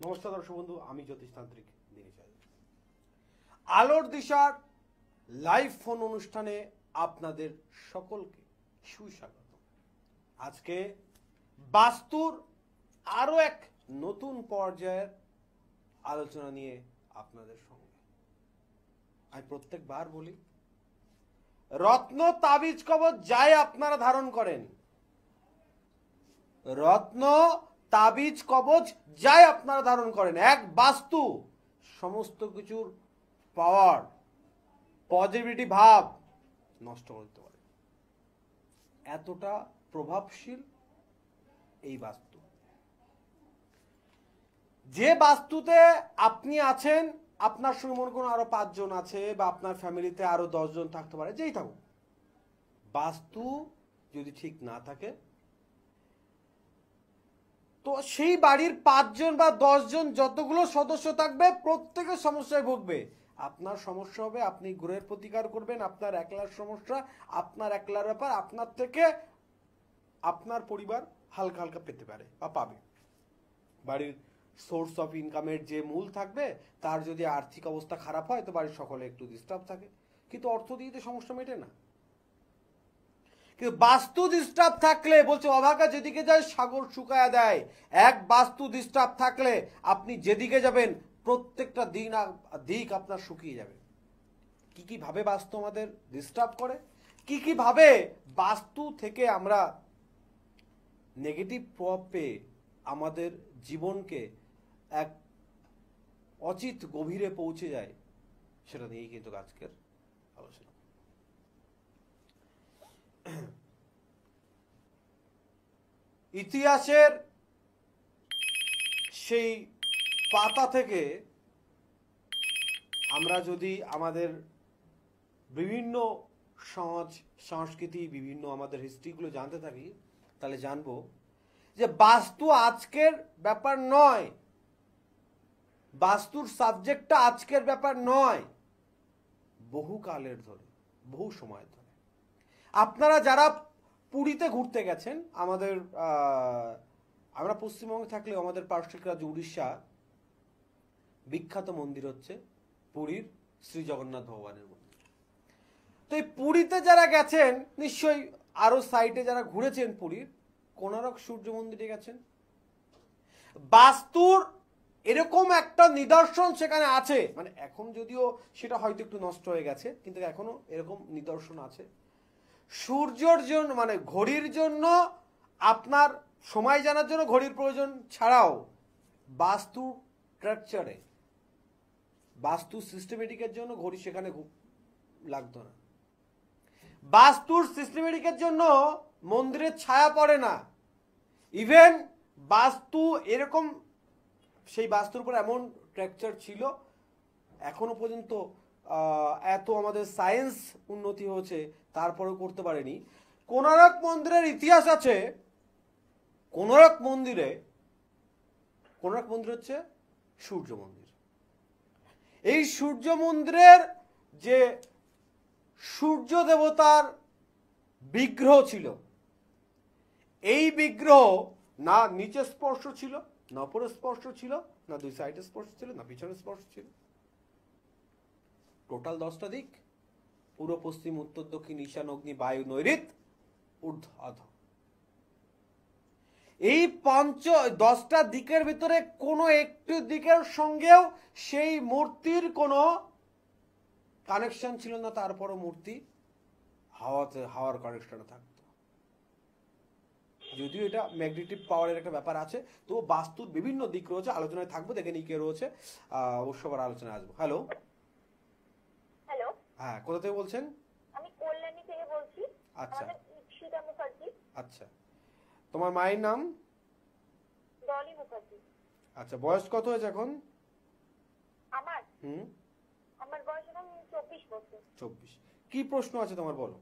নমস্কার দর্শক বন্ধু, আমি জ্যোতিষতান্ত্রিক দিনেশ আজ আলোর দিশার লাইভ ফোন অনুষ্ঠানে আপনাদের সকলকে সুস্বাগত। আজকে বাস্তুর আরো এক নতুন পর্যায়ের আলোচনা নিয়ে আপনাদের সঙ্গে। আমি প্রত্যেকবার বলি, রত্ন তাবিজ কবচ যাই আপনারা ধারণ করেন, রত্ন তাবিজ কবচ যাই আপনারা ধারণ করেন, এক বাস্তু সমস্ত কিছুর পাওয়ার, পজিটিভিটি ভাব নষ্ট করতে পারে। এতটা প্রভাবশীল এই বাস্তু। যে বাস্তুতে আপনি আছেন, আপনার সঙ্গে মনে করুন আরো 5 জন আছে, বা আপনার ফ্যামিলিতে আরো 10 জন থাকতে পারে, যেই থাকুক, বাস্তু যদি ঠিক না থাকে তো সেই বাড়ির 5 জন বা 10 জন যতগুলো সদস্য থাকবে প্রত্যেকের সমস্যায় ভুগবে। আপনার সমস্যা হবে, আপনি গ্রহের প্রতিকার করবেন, আপনার একলার সমস্যা, আপনার একলার ব্যাপার, আপনার থেকে আপনার পরিবার হালকা হালকা পেতে পারে বা পাবে। বাড়ির সোর্স অফ ইনকামের যে মূল থাকবে, তার যদি আর্থিক অবস্থা খারাপ হয় তো বাড়ির সকলে একটু ডিস্টার্ব থাকে, কিন্তু অর্থ দিয়ে তো সমস্যা মেটে না। কিন্তু বাস্তু ডিস্টার্ব থাকলে বলছে, অভাগা যেদিকে যায় সাগর শুকায়া দেয়। এক বাস্তু ডিস্টার্ব থাকলে আপনি যেদিকে যাবেন প্রত্যেকটা দিক আপনার শুকিয়ে যাবে। কি কি ভাবে বাস্তু আমাদের ডিস্টার্ব করে, কি কি ভাবে বাস্তু থেকে আমরা নেগেটিভ প্রভাব পেয়ে আমাদের জীবনকে এক অচিত গভীরে পৌঁছে যায়, সেটা নিয়েই কিন্তু আজকের আলোচনা। ইতিহাসের সেই পাতা থেকে আমরা যদি আমাদের বিভিন্ন সমাজ সংস্কৃতি, বিভিন্ন আমাদের হিস্ট্রিগুলো জানতে থাকি, তাহলে জানবো যে বাস্তু আজকের ব্যাপার নয়, বাস্তুর সাবজেক্টটা আজকের ব্যাপার নয়, বহু কালের ধরে, বহু সময় ধরে। আপনারা যারা পুরীতে ঘুরতে গেছেন, আমরা পশ্চিমবঙ্গে থাকলে আমাদের পার্শ্বিক রাজ্য উড়িষ্যা বিখ্যাত মন্দির হচ্ছে পুরীর শ্রী জগন্নাথ ভগবানের মন্দির। তো এই পুরীতে যারা গেছেন, নিশ্চয়ই আরো সাইটে যারা ঘুরেছেন পুরীর, কোণারক সূর্য মন্দিরে গেছেন। বাস্তুর এরকম একটা নিদর্শন সেখানে আছে, মানে এখন যদিও সেটা হয়তো একটু নষ্ট হয়ে গেছে, কিন্তু এখনো এরকম নিদর্শন আছে। সূর্যের জন্য, মানে ঘড়ির জন্য, আপনার সময় জানার জন্য ঘড়ির প্রয়োজন ছাড়াও বাস্তু স্ট্রাকচারে, বাস্তু সিস্টেমেটিকের জন্য ঘড়ি সেখানে লাগতো না। বাস্তুর সিস্টেমেটিকের জন্য মন্দিরের ছায়া পড়ে না। ইভেন বাস্তু এরকম, সেই বাস্তুর উপর এমন স্ট্রাকচার ছিল, এখনো পর্যন্ত এত আমাদের সায়েন্স উন্নতি হয়েছে তারপরেও করতে পারেনি। কোণারক মন্দিরের ইতিহাস আছে। কোণারক মন্দির হচ্ছে সূর্য মন্দির। এই সূর্য মন্দিরের যে সূর্য দেবতার বিগ্রহ ছিল, এই বিগ্রহ না নিচে স্পর্শ ছিল, না উপরে স্পর্শ ছিল, না দুই সাইডে স্পর্শ ছিল, না পিছনে স্পর্শ ছিল। টোটাল 10টা দিক, পূর্ব, পশ্চিম, উত্তর, দক্ষিণ, ঈশান, অগ্নি, বায়ু, নৈঋত, ঊর্ধ্ব, অধ। এই 10টা দিকের ভিতরে কোনো একটি দিকের সঙ্গেও সেই মূর্তির কোনো কানেকশন ছিল না। তারপরও মূর্তি হাওয়ার কানেকশনে থাকতো। যদিও এটা ম্যাগনেটিক পাওয়ারের একটা ব্যাপার আছে, তো বাস্তুর বিভিন্ন দিক রয়েছে, আলোচনায় থাকবো, দেখে নিয়ে কে রয়েছে, অবশ্য আবার আলোচনায় আসবো। হ্যালো। হ্যালো, হ্যাঁ, কোথা থেকে বলছেন? আমি কল্যাণী থেকে বলছি। আচ্ছা ঈপ্সিতা মুখার্জি। আচ্ছা, তোমার মায়ের নাম? ডলি মুখার্জি। আচ্ছা, বয়স কত হয়েছে এখন? আমার বয়স এখন 24 বছর। 24। কি প্রশ্ন আছে তোমার, বলো।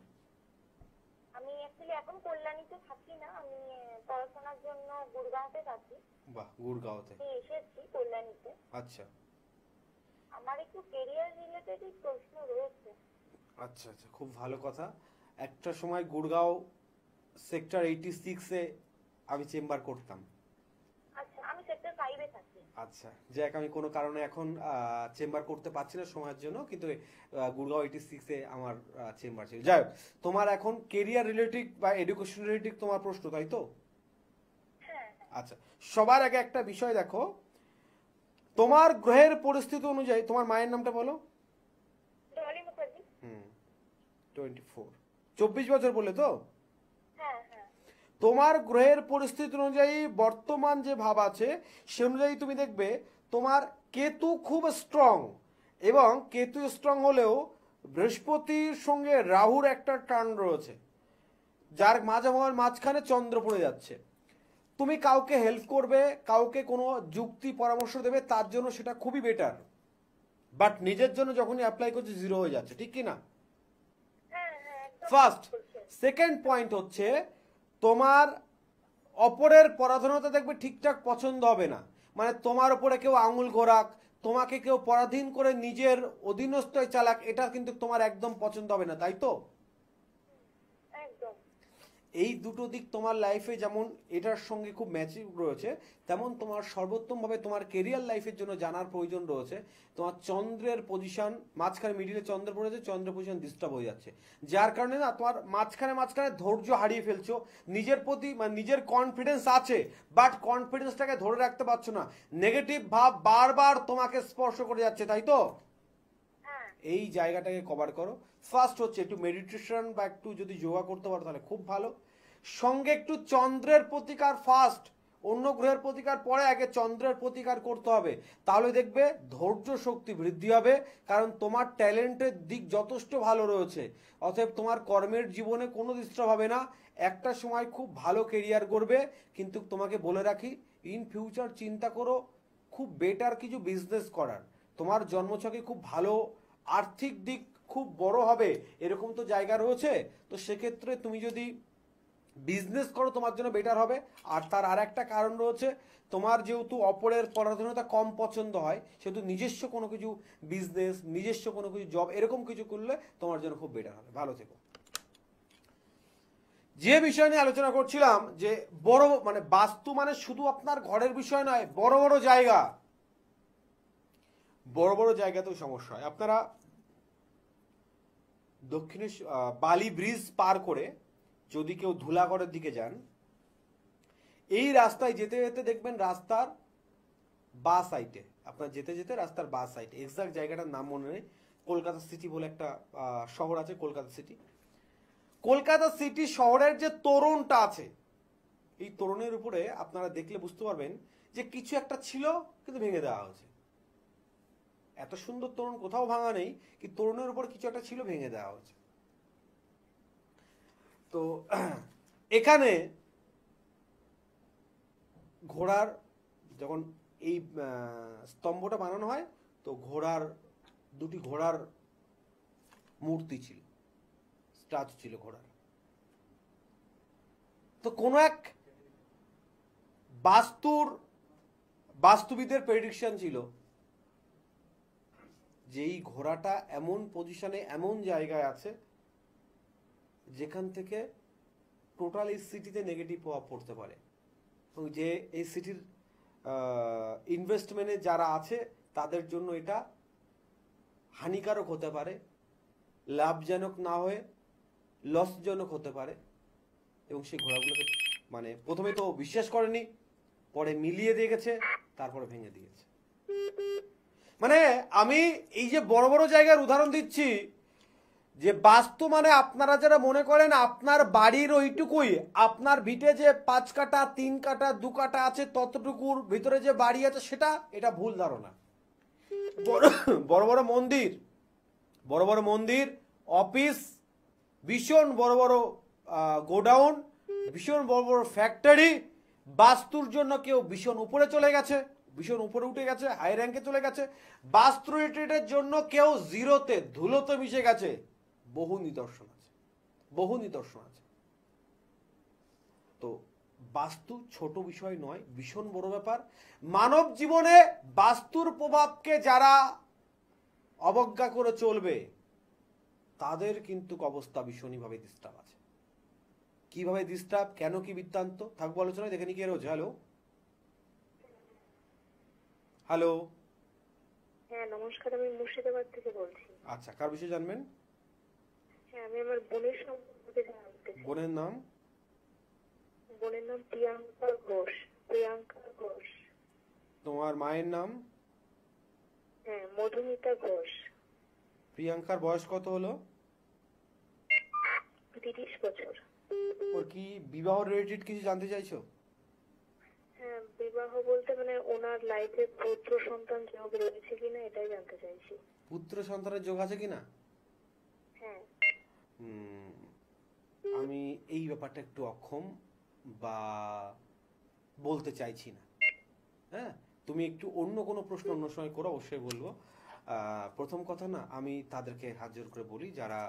আমি অ্যাকচুয়ালি এখন কল্যাণীতে থাকি না, আমি পড়াশোনার জন্য গুরগাঁওতে থাকি। বাহ, গুরগাঁওতে এসেছি কল্যাণীতে। আচ্ছা আমার একটু কেরিয়ার রিলেটেড প্রশ্ন রয়েছে। আচ্ছা আচ্ছা, খুব ভালো কথা। একটা সময় গুরগাঁও সেক্টর 86-এ আমি চেম্বার করতাম। আচ্ছা, আমি সেক্টর 5-এ থাকি। আচ্ছা, যাক আমি কোনো কারণে এখন চেম্বার করতে পারছি না সময়ের জন্য, কিন্তু গুড়গাঁও 86-এ আমার চেম্বার ছিল। যাই হোক, তোমার এখন কেরিয়ার রিলেটেড বা এডুকেশন রিলেটেড তোমার প্রশ্ন, তাই তো? হ্যাঁ। আচ্ছা, সবার আগে একটা বিষয় দেখো, তোমার গ্রহের পরিস্থিতি অনুযায়ী তোমার মায়ের নামটা বলো। ডলি মুখার্জি। হুম, 24, 24 বছর বললে তো? হ্যাঁ হ্যাঁ। তোমার গ্রহের পরিস্থিতি অনুযায়ী বর্তমান যে ভাব আছে সে অনুযায়ী তুমি দেখবে তোমার কেতু খুব স্ট্রং, এবং কেতু স্ট্রং হলেও বৃহস্পতির সঙ্গে রাহুর একটা টান রয়েছে, যার মাঝখানে চন্দ্র পড়ে যাচ্ছে। তুমি কাউকে হেল্প করবে, কাউকে কোনো যুক্তি পরামর্শ দেবে, তার জন্য সেটা খুবই বেটার, বাট নিজের জন্য যখনই অ্যাপ্লাই করছে জিরো হয়ে যাচ্ছে, ঠিক কি না? হ্যাঁ হ্যাঁ একদম ফার্স্ট। ঠিক বলছেন। সেকেন্ড পয়েন্ট হচ্ছে তোমার অপরের পরাধীনতা দেখবে ঠিকঠাক পছন্দ হবে না, মানে তোমার উপরে কেউ আঙুল ঘোরাক, তোমাকে কেউ পরাধীন করে নিজের অধীনস্থয় চালাক, এটা কিন্তু তোমার একদম পছন্দ হবে না, তাই তো? একদম। এই দুটো দিক তোমার লাইফে যেমন এটার সঙ্গে খুব ম্যাচিং রয়েছে, তেমন তোমার সর্বোত্তমভাবে তোমার কেরিয়ার লাইফের জন্য জানার প্রয়োজন রয়েছে। তোমার চন্দ্রের পজিশন মাঝখানে, মিডিলে চন্দ্র পড়েছে, চন্দ্র পজিশন ডিস্টার্ব হয়ে যাচ্ছে, যার কারণে না তোমার মাঝখানে ধৈর্য হারিয়ে ফেলছো, নিজের প্রতি মানে নিজের কনফিডেন্স আছে বাট কনফিডেন্সটাকে ধরে রাখতে পারছো না, নেগেটিভ ভাব বারবার তোমাকে স্পর্শ করে যাচ্ছে, তাই তো? হ্যাঁ। এই জায়গাটাকে কভার করো। ফার্স্ট হচ্ছে একটু মেডিটেশন বা একটু যদি যোগা করতে পারো তাহলে খুব ভালো, সঙ্গে একটু চন্দ্রের প্রতিকার ফার্স্ট, অন্য গ্রহের প্রতিকার পরে, আগে চন্দ্রের প্রতিকার করতে হবে, তাহলে দেখবে ধৈর্য শক্তি বৃদ্ধি হবে, কারণ তোমার ট্যালেন্টের দিক যথেষ্ট ভালো রয়েছে, অতএব তোমার কর্মের জীবনে কোনো ডিস্টার্ব হবে না, একটা সময় খুব ভালো কেরিয়ার করবে। কিন্তু তোমাকে বলে রাখি, ইন ফিউচার চিন্তা করো খুব বেটার কিছু বিজনেস করার, তোমার জন্মছকে খুব ভালো আর্থিক দিক খুব বড় হবে এরকম তো জায়গা রয়েছে, তো সেক্ষেত্রে তুমি যদি বিজনেস করো তোমার জন্য বেটার হবে। আর তার আর একটা কারণ রয়েছে, তোমার যেহেতু অপরের পরাধীনতা কম পছন্দ হয়, সেহেতু নিজস্ব কোনো কিছু বিজনেস, নিজস্ব কোনো কিছু জব এরকম কিছু করলে তোমার জন্য খুব বেটার হবে। ভালো থেকো। যে বিষয় নিয়ে আলোচনা করছিলাম, যে বড় মানে বাস্তু মানে শুধু আপনার ঘরের বিষয় নয়, বড় বড় জায়গা, বড় বড় জায়গাতেও সমস্যা হয়। আপনারা দক্ষিণে বালি ব্রিজ পার করে যদি কেউ ধুলাগড়ের দিকে যান, এই রাস্তায় যেতে যেতে দেখবেন রাস্তার বা সাইডে, আপনার যেতে যেতে রাস্তার বা সাইডে, এক্সাক্ট জায়গাটার নাম মনে নেই, কলকাতা সিটি বলে একটা শহর আছে, কলকাতা সিটি। কলকাতা সিটি শহরের যে তোরণটা আছে, এই তোরণের উপরে আপনারা দেখলে বুঝতে পারবেন যে কিছু একটা ছিল কিন্তু ভেঙে দেওয়া হয়েছে। এত সুন্দর তোরণ কোথাও ভাঙা নেই, কিন্তু তোরণের উপর কিছু একটা ছিল, ভেঙে দেওয়া হয়েছে। তো এখানে ঘোড়ার যখন এই স্তম্ভটা বানানো হয়, তো দুটি ঘোড়ার মূর্তি ছিল, স্ট্যাচু ছিল ঘোড়ার। তো কোনো এক বাস্তুবিদের প্রেডিকশন ছিল যে এই ঘোড়াটা এমন পজিশনে, এমন জায়গায় আছে যেখান থেকে টোটাল এই সিটিতে নেগেটিভ প্রভাব পড়তে পারে, এবং যে এই সিটির ইনভেস্টমেন্টে যারা আছে তাদের জন্য এটা হানিকারক হতে পারে, লাভজনক না হয়ে লসজনক হতে পারে। এবং সেই ঘোড়াগুলোকে মানে প্রথমে তো বিশ্বাস করেনি, পরে মিলিয়ে দিয়ে গেছে, তারপরে ভেঙে দিয়েছে। মানে আমি এই যে বড় বড় জায়গার উদাহরণ দিচ্ছি, যে বাস্তু মানে আপনারা যারা মনে করেন আপনার বাড়ির ওইটুকুই, আপনার ভিটে যে 5 কাঠা 3 কাঠা 2 কাঠা আছে ততটুকুর ভিতরে যে বাড়ি আছে, সেটা এটা ভুল ধারণা। বড় বড় মন্দির, অফিস, ভীষণ বড় বড় গোডাউন, ভীষণ বড় বড় ফ্যাক্টরি, বাস্তুর জন্য কেউ ভীষণ উপরে চলে গেছে, ভীষণ উপরে উঠে গেছে, হাই র্যাঙ্কে চলে গেছে, বাস্তু রিলেটেডের জন্য কেউ জিরোতে ধুলোতে মিশে গেছে, বহু নিদর্শন আছে। তো বাস্তু ছোট বিষয় নয়, ভীষণ বড় ব্যাপার। মানব জীবনে বাস্তুর প্রভাবকে যারা অবজ্ঞা করে চলবে তাদের কিন্তু অবস্থা ভীষণভাবে ডিস্টার্ব আছে। কিভাবে ডিস্টার্ব, কেন, কি বৃত্তান্ত থাকবো আলোচনায়, দেখে নি কে রয়েছে। Hello hello. হ্যাঁ নমস্কার, আমি মুর্শিদাবাদ থেকে বলছি। আচ্ছা, কার বিষয়ে জানবেন? হ্যাঁ আমি আমার বোনের সম্পর্কে জানতে চাই। বোনের নাম? বোনের নাম প্রিয়াঙ্কা ঘোষ। প্রিয়াঙ্কা ঘোষ। তোমার মায়ের নাম? হ্যাঁ মধুমিতা ঘোষ। প্রিয়াঙ্কার বয়স কত হলো? 30 বছর। ওর কি বিবাহ রিলেটেড কিছু জানতে চাইছো? হ্যাঁ বিবাহ বলতে মানে ওনার লাইফে পুত্র সন্তান যোগ রয়েছে কিনা এটাই জানতে চাইছি। পুত্র সন্তানের যোগ আছে কিনা? হ্যাঁ। আমি এই ব্যাপারটা একটু অক্ষম বা বলতে চাইছি না। হ্যাঁ, তুমি একটু অন্য কোনো প্রশ্ন অন্য সময় করো, অবশ্যই বলবো। প্রথম কথা না, আমি তাদেরকে হাত জোর করে বলি যারা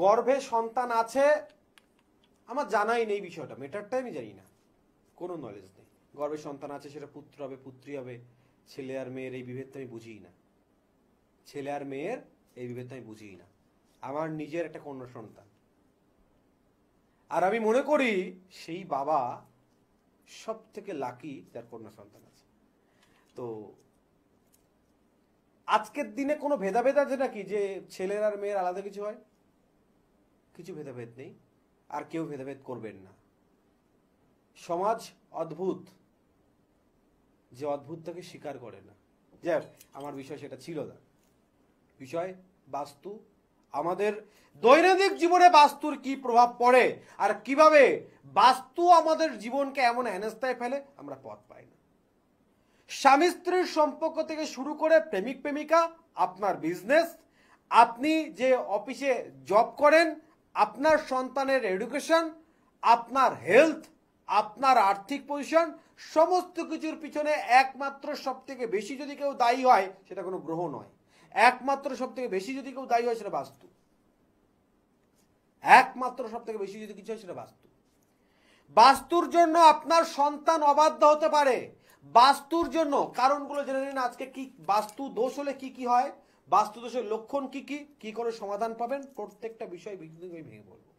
গর্ভে সন্তান আছে, আমার জানাই নেই বিষয়টা, মেটারটাই আমি জানি না, কোনো নলেজ নেই। গর্ভে সন্তান আছে, সেটা পুত্র হবে পুত্রী হবে, ছেলে আর মেয়ের এই বিভেদটা আমি বুঝিই না। ছেলে আর মেয়ের এই বিভেদটা আমি বুঝিই না। আমার নিজের একটা কন্যা সন্তান, আর আমি মনে করি সেই বাবা সব থেকে লাকি যার কন্যা সন্তান আছে। তো আজকের দিনে কোনো ভেদাভেদ আছে নাকি যে ছেলের আর মেয়ের আলাদা কিছু হয়? কিছু ভেদাভেদ নেই, আর কেউ ভেদাভেদ করবেন না। সমাজ অদ্ভুত, যে অদ্ভুতটাকে স্বীকার করে না। যাক, আমার বিষয় সেটা ছিল না। বিষয় বাস্তু, আমাদের দৈনন্দিন জীবনে বাস্তুর কি প্রভাব পড়ে আর কিভাবে বাস্তু আমাদের জীবনকে এমন হেনস্থায় ফেলে আমরা পথ পাই না। স্বামী স্ত্রীর সম্পর্ক থেকে শুরু করে প্রেমিক প্রেমিকা, আপনার বিজনেস, আপনি যে অফিসে জব করেন, আপনার সন্তানের এডুকেশন, আপনার হেলথ, আপনার আর্থিক পজিশন, সমস্ত কিছুর পিছনে একমাত্র সব থেকে বেশি যদি কেউ দায়ী হয় সেটা কোনো গ্রহ নয়, একমাত্র সব থেকে বেশি যদি কেউ দায়ী হয় সেটা বাস্তু। একমাত্র সব থেকে বেশি যদি কিছু হয় সেটা বাস্তু। বাস্তুর জন্য আপনার সন্তান অবাধ্য হতে পারে। বাস্তুর জন্য কারণগুলো জেনে নিন আজকে। কি বাস্তু দোষ হলে কি কি হয়, বাস্তু দোষের লক্ষণ কি কি, কি করে সমাধান পাবেন, প্রত্যেকটা বিষয় ভেঙে বলবো।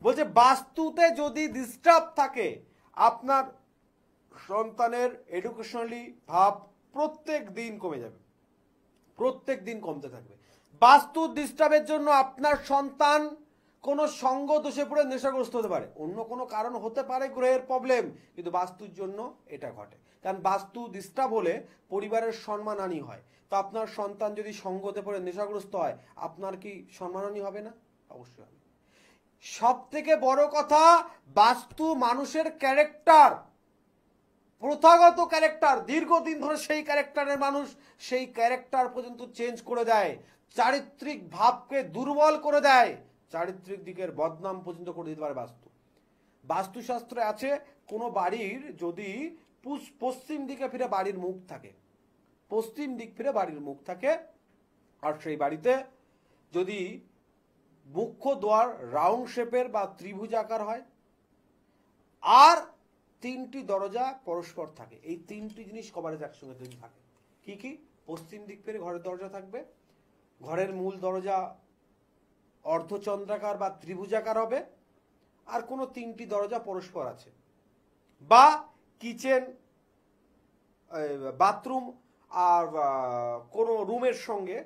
বলছে বাস্তুতে যদি ডিস্টার্ব থাকে, আপনার সন্তানের এডুকেশনালি ভাব প্রত্যেক দিন কমে যাবে, প্রত্যেক দিন কমতে থাকবে। বাস্তু ডিস্টার্বের জন্য আপনার সন্তান কোনো সঙ্গ দোষে পড়ে নেশাগ্রস্ত হতে পারে, অন্য কোনো কারণ হতে পারে, গ্রহের প্রবলেম, কিন্তু বাস্তুর জন্য এটা ঘটে। কারণ বাস্তু ডিস্টার্ব হলে পরিবারের সম্মানহানি হয়। তো আপনার সন্তান যদি সঙ্গতে পড়ে নেশাগ্রস্ত হয়, আপনার কি সম্মানহানি হবে না? অবশ্যই হবে। সব থেকে বড় কথা, বাস্তু মানুষের ক্যারেক্টার, প্রথাগত ক্যারেক্টার, দীর্ঘদিন ধরে সেই ক্যারেক্টারের মানুষ সেই ক্যারেক্টার পর্যন্ত চেঞ্জ করে দেয়, চারিত্রিক ভাবকে দুর্বল করে দেয়, চারিত্রিক দিকের বদনাম পর্যন্ত করে দিতে পারে বাস্তু। বাস্তুশাস্ত্রে আছে কোনো বাড়ির যদি পশ্চিম দিকে ফিরে বাড়ির মুখ থাকে, পশ্চিম দিক ফিরে বাড়ির মুখ থাকে, আর সেই বাড়িতে যদি মুখ্য দ্বার রাউন্ড শেপের বা ত্রিভুজ আকার হয়, আর তিনটি দরজা পরস্পর থাকে, এই তিনটি জিনিস কভারেজ একসঙ্গে তৈরি থাকে। কি কি? পশ্চিম দিক ফিরে ঘরের দরজা থাকবে, ঘরের মূল দরজা অর্ধচন্দ্রাকার বা ত্রিভুজাকার হবে, আর কোনো তিনটি দরজা পরস্পর আছে, বা কিচেন, বাথরুম আর কোনো রুমের সঙ্গে,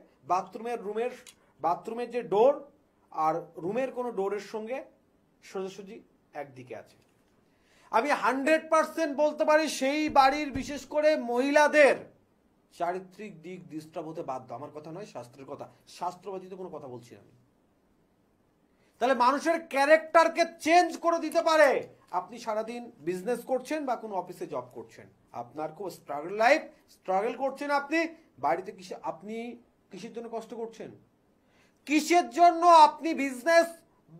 বাথরুমের যে ডোর আর রুমের কোনো ডোরের সঙ্গে সোজাসুজি একদিকে আছে। আমি 100% বলতে পারি সেই বাড়ির বিশেষ করে মহিলাদের চারিত্রিক দিক ডিস্টার্ব হতে বাধ্য। আমার কথা নয়, শাস্ত্রের কথা, শাস্ত্রবাদীতে কোনো কথা বলছি না আমি। তাহলে মানুষের ক্যারেক্টারকে চেঞ্জ করে দিতে পারে। আপনি সারাদিন বিজনেস করছেন বা কোনো অফিসে জব করছেন, আপনার খুব স্ট্রাগল করছেন, আপনি বাড়িতে আপনি কিসের জন্য কষ্ট করছেন, কিসের জন্য আপনি বিজনেস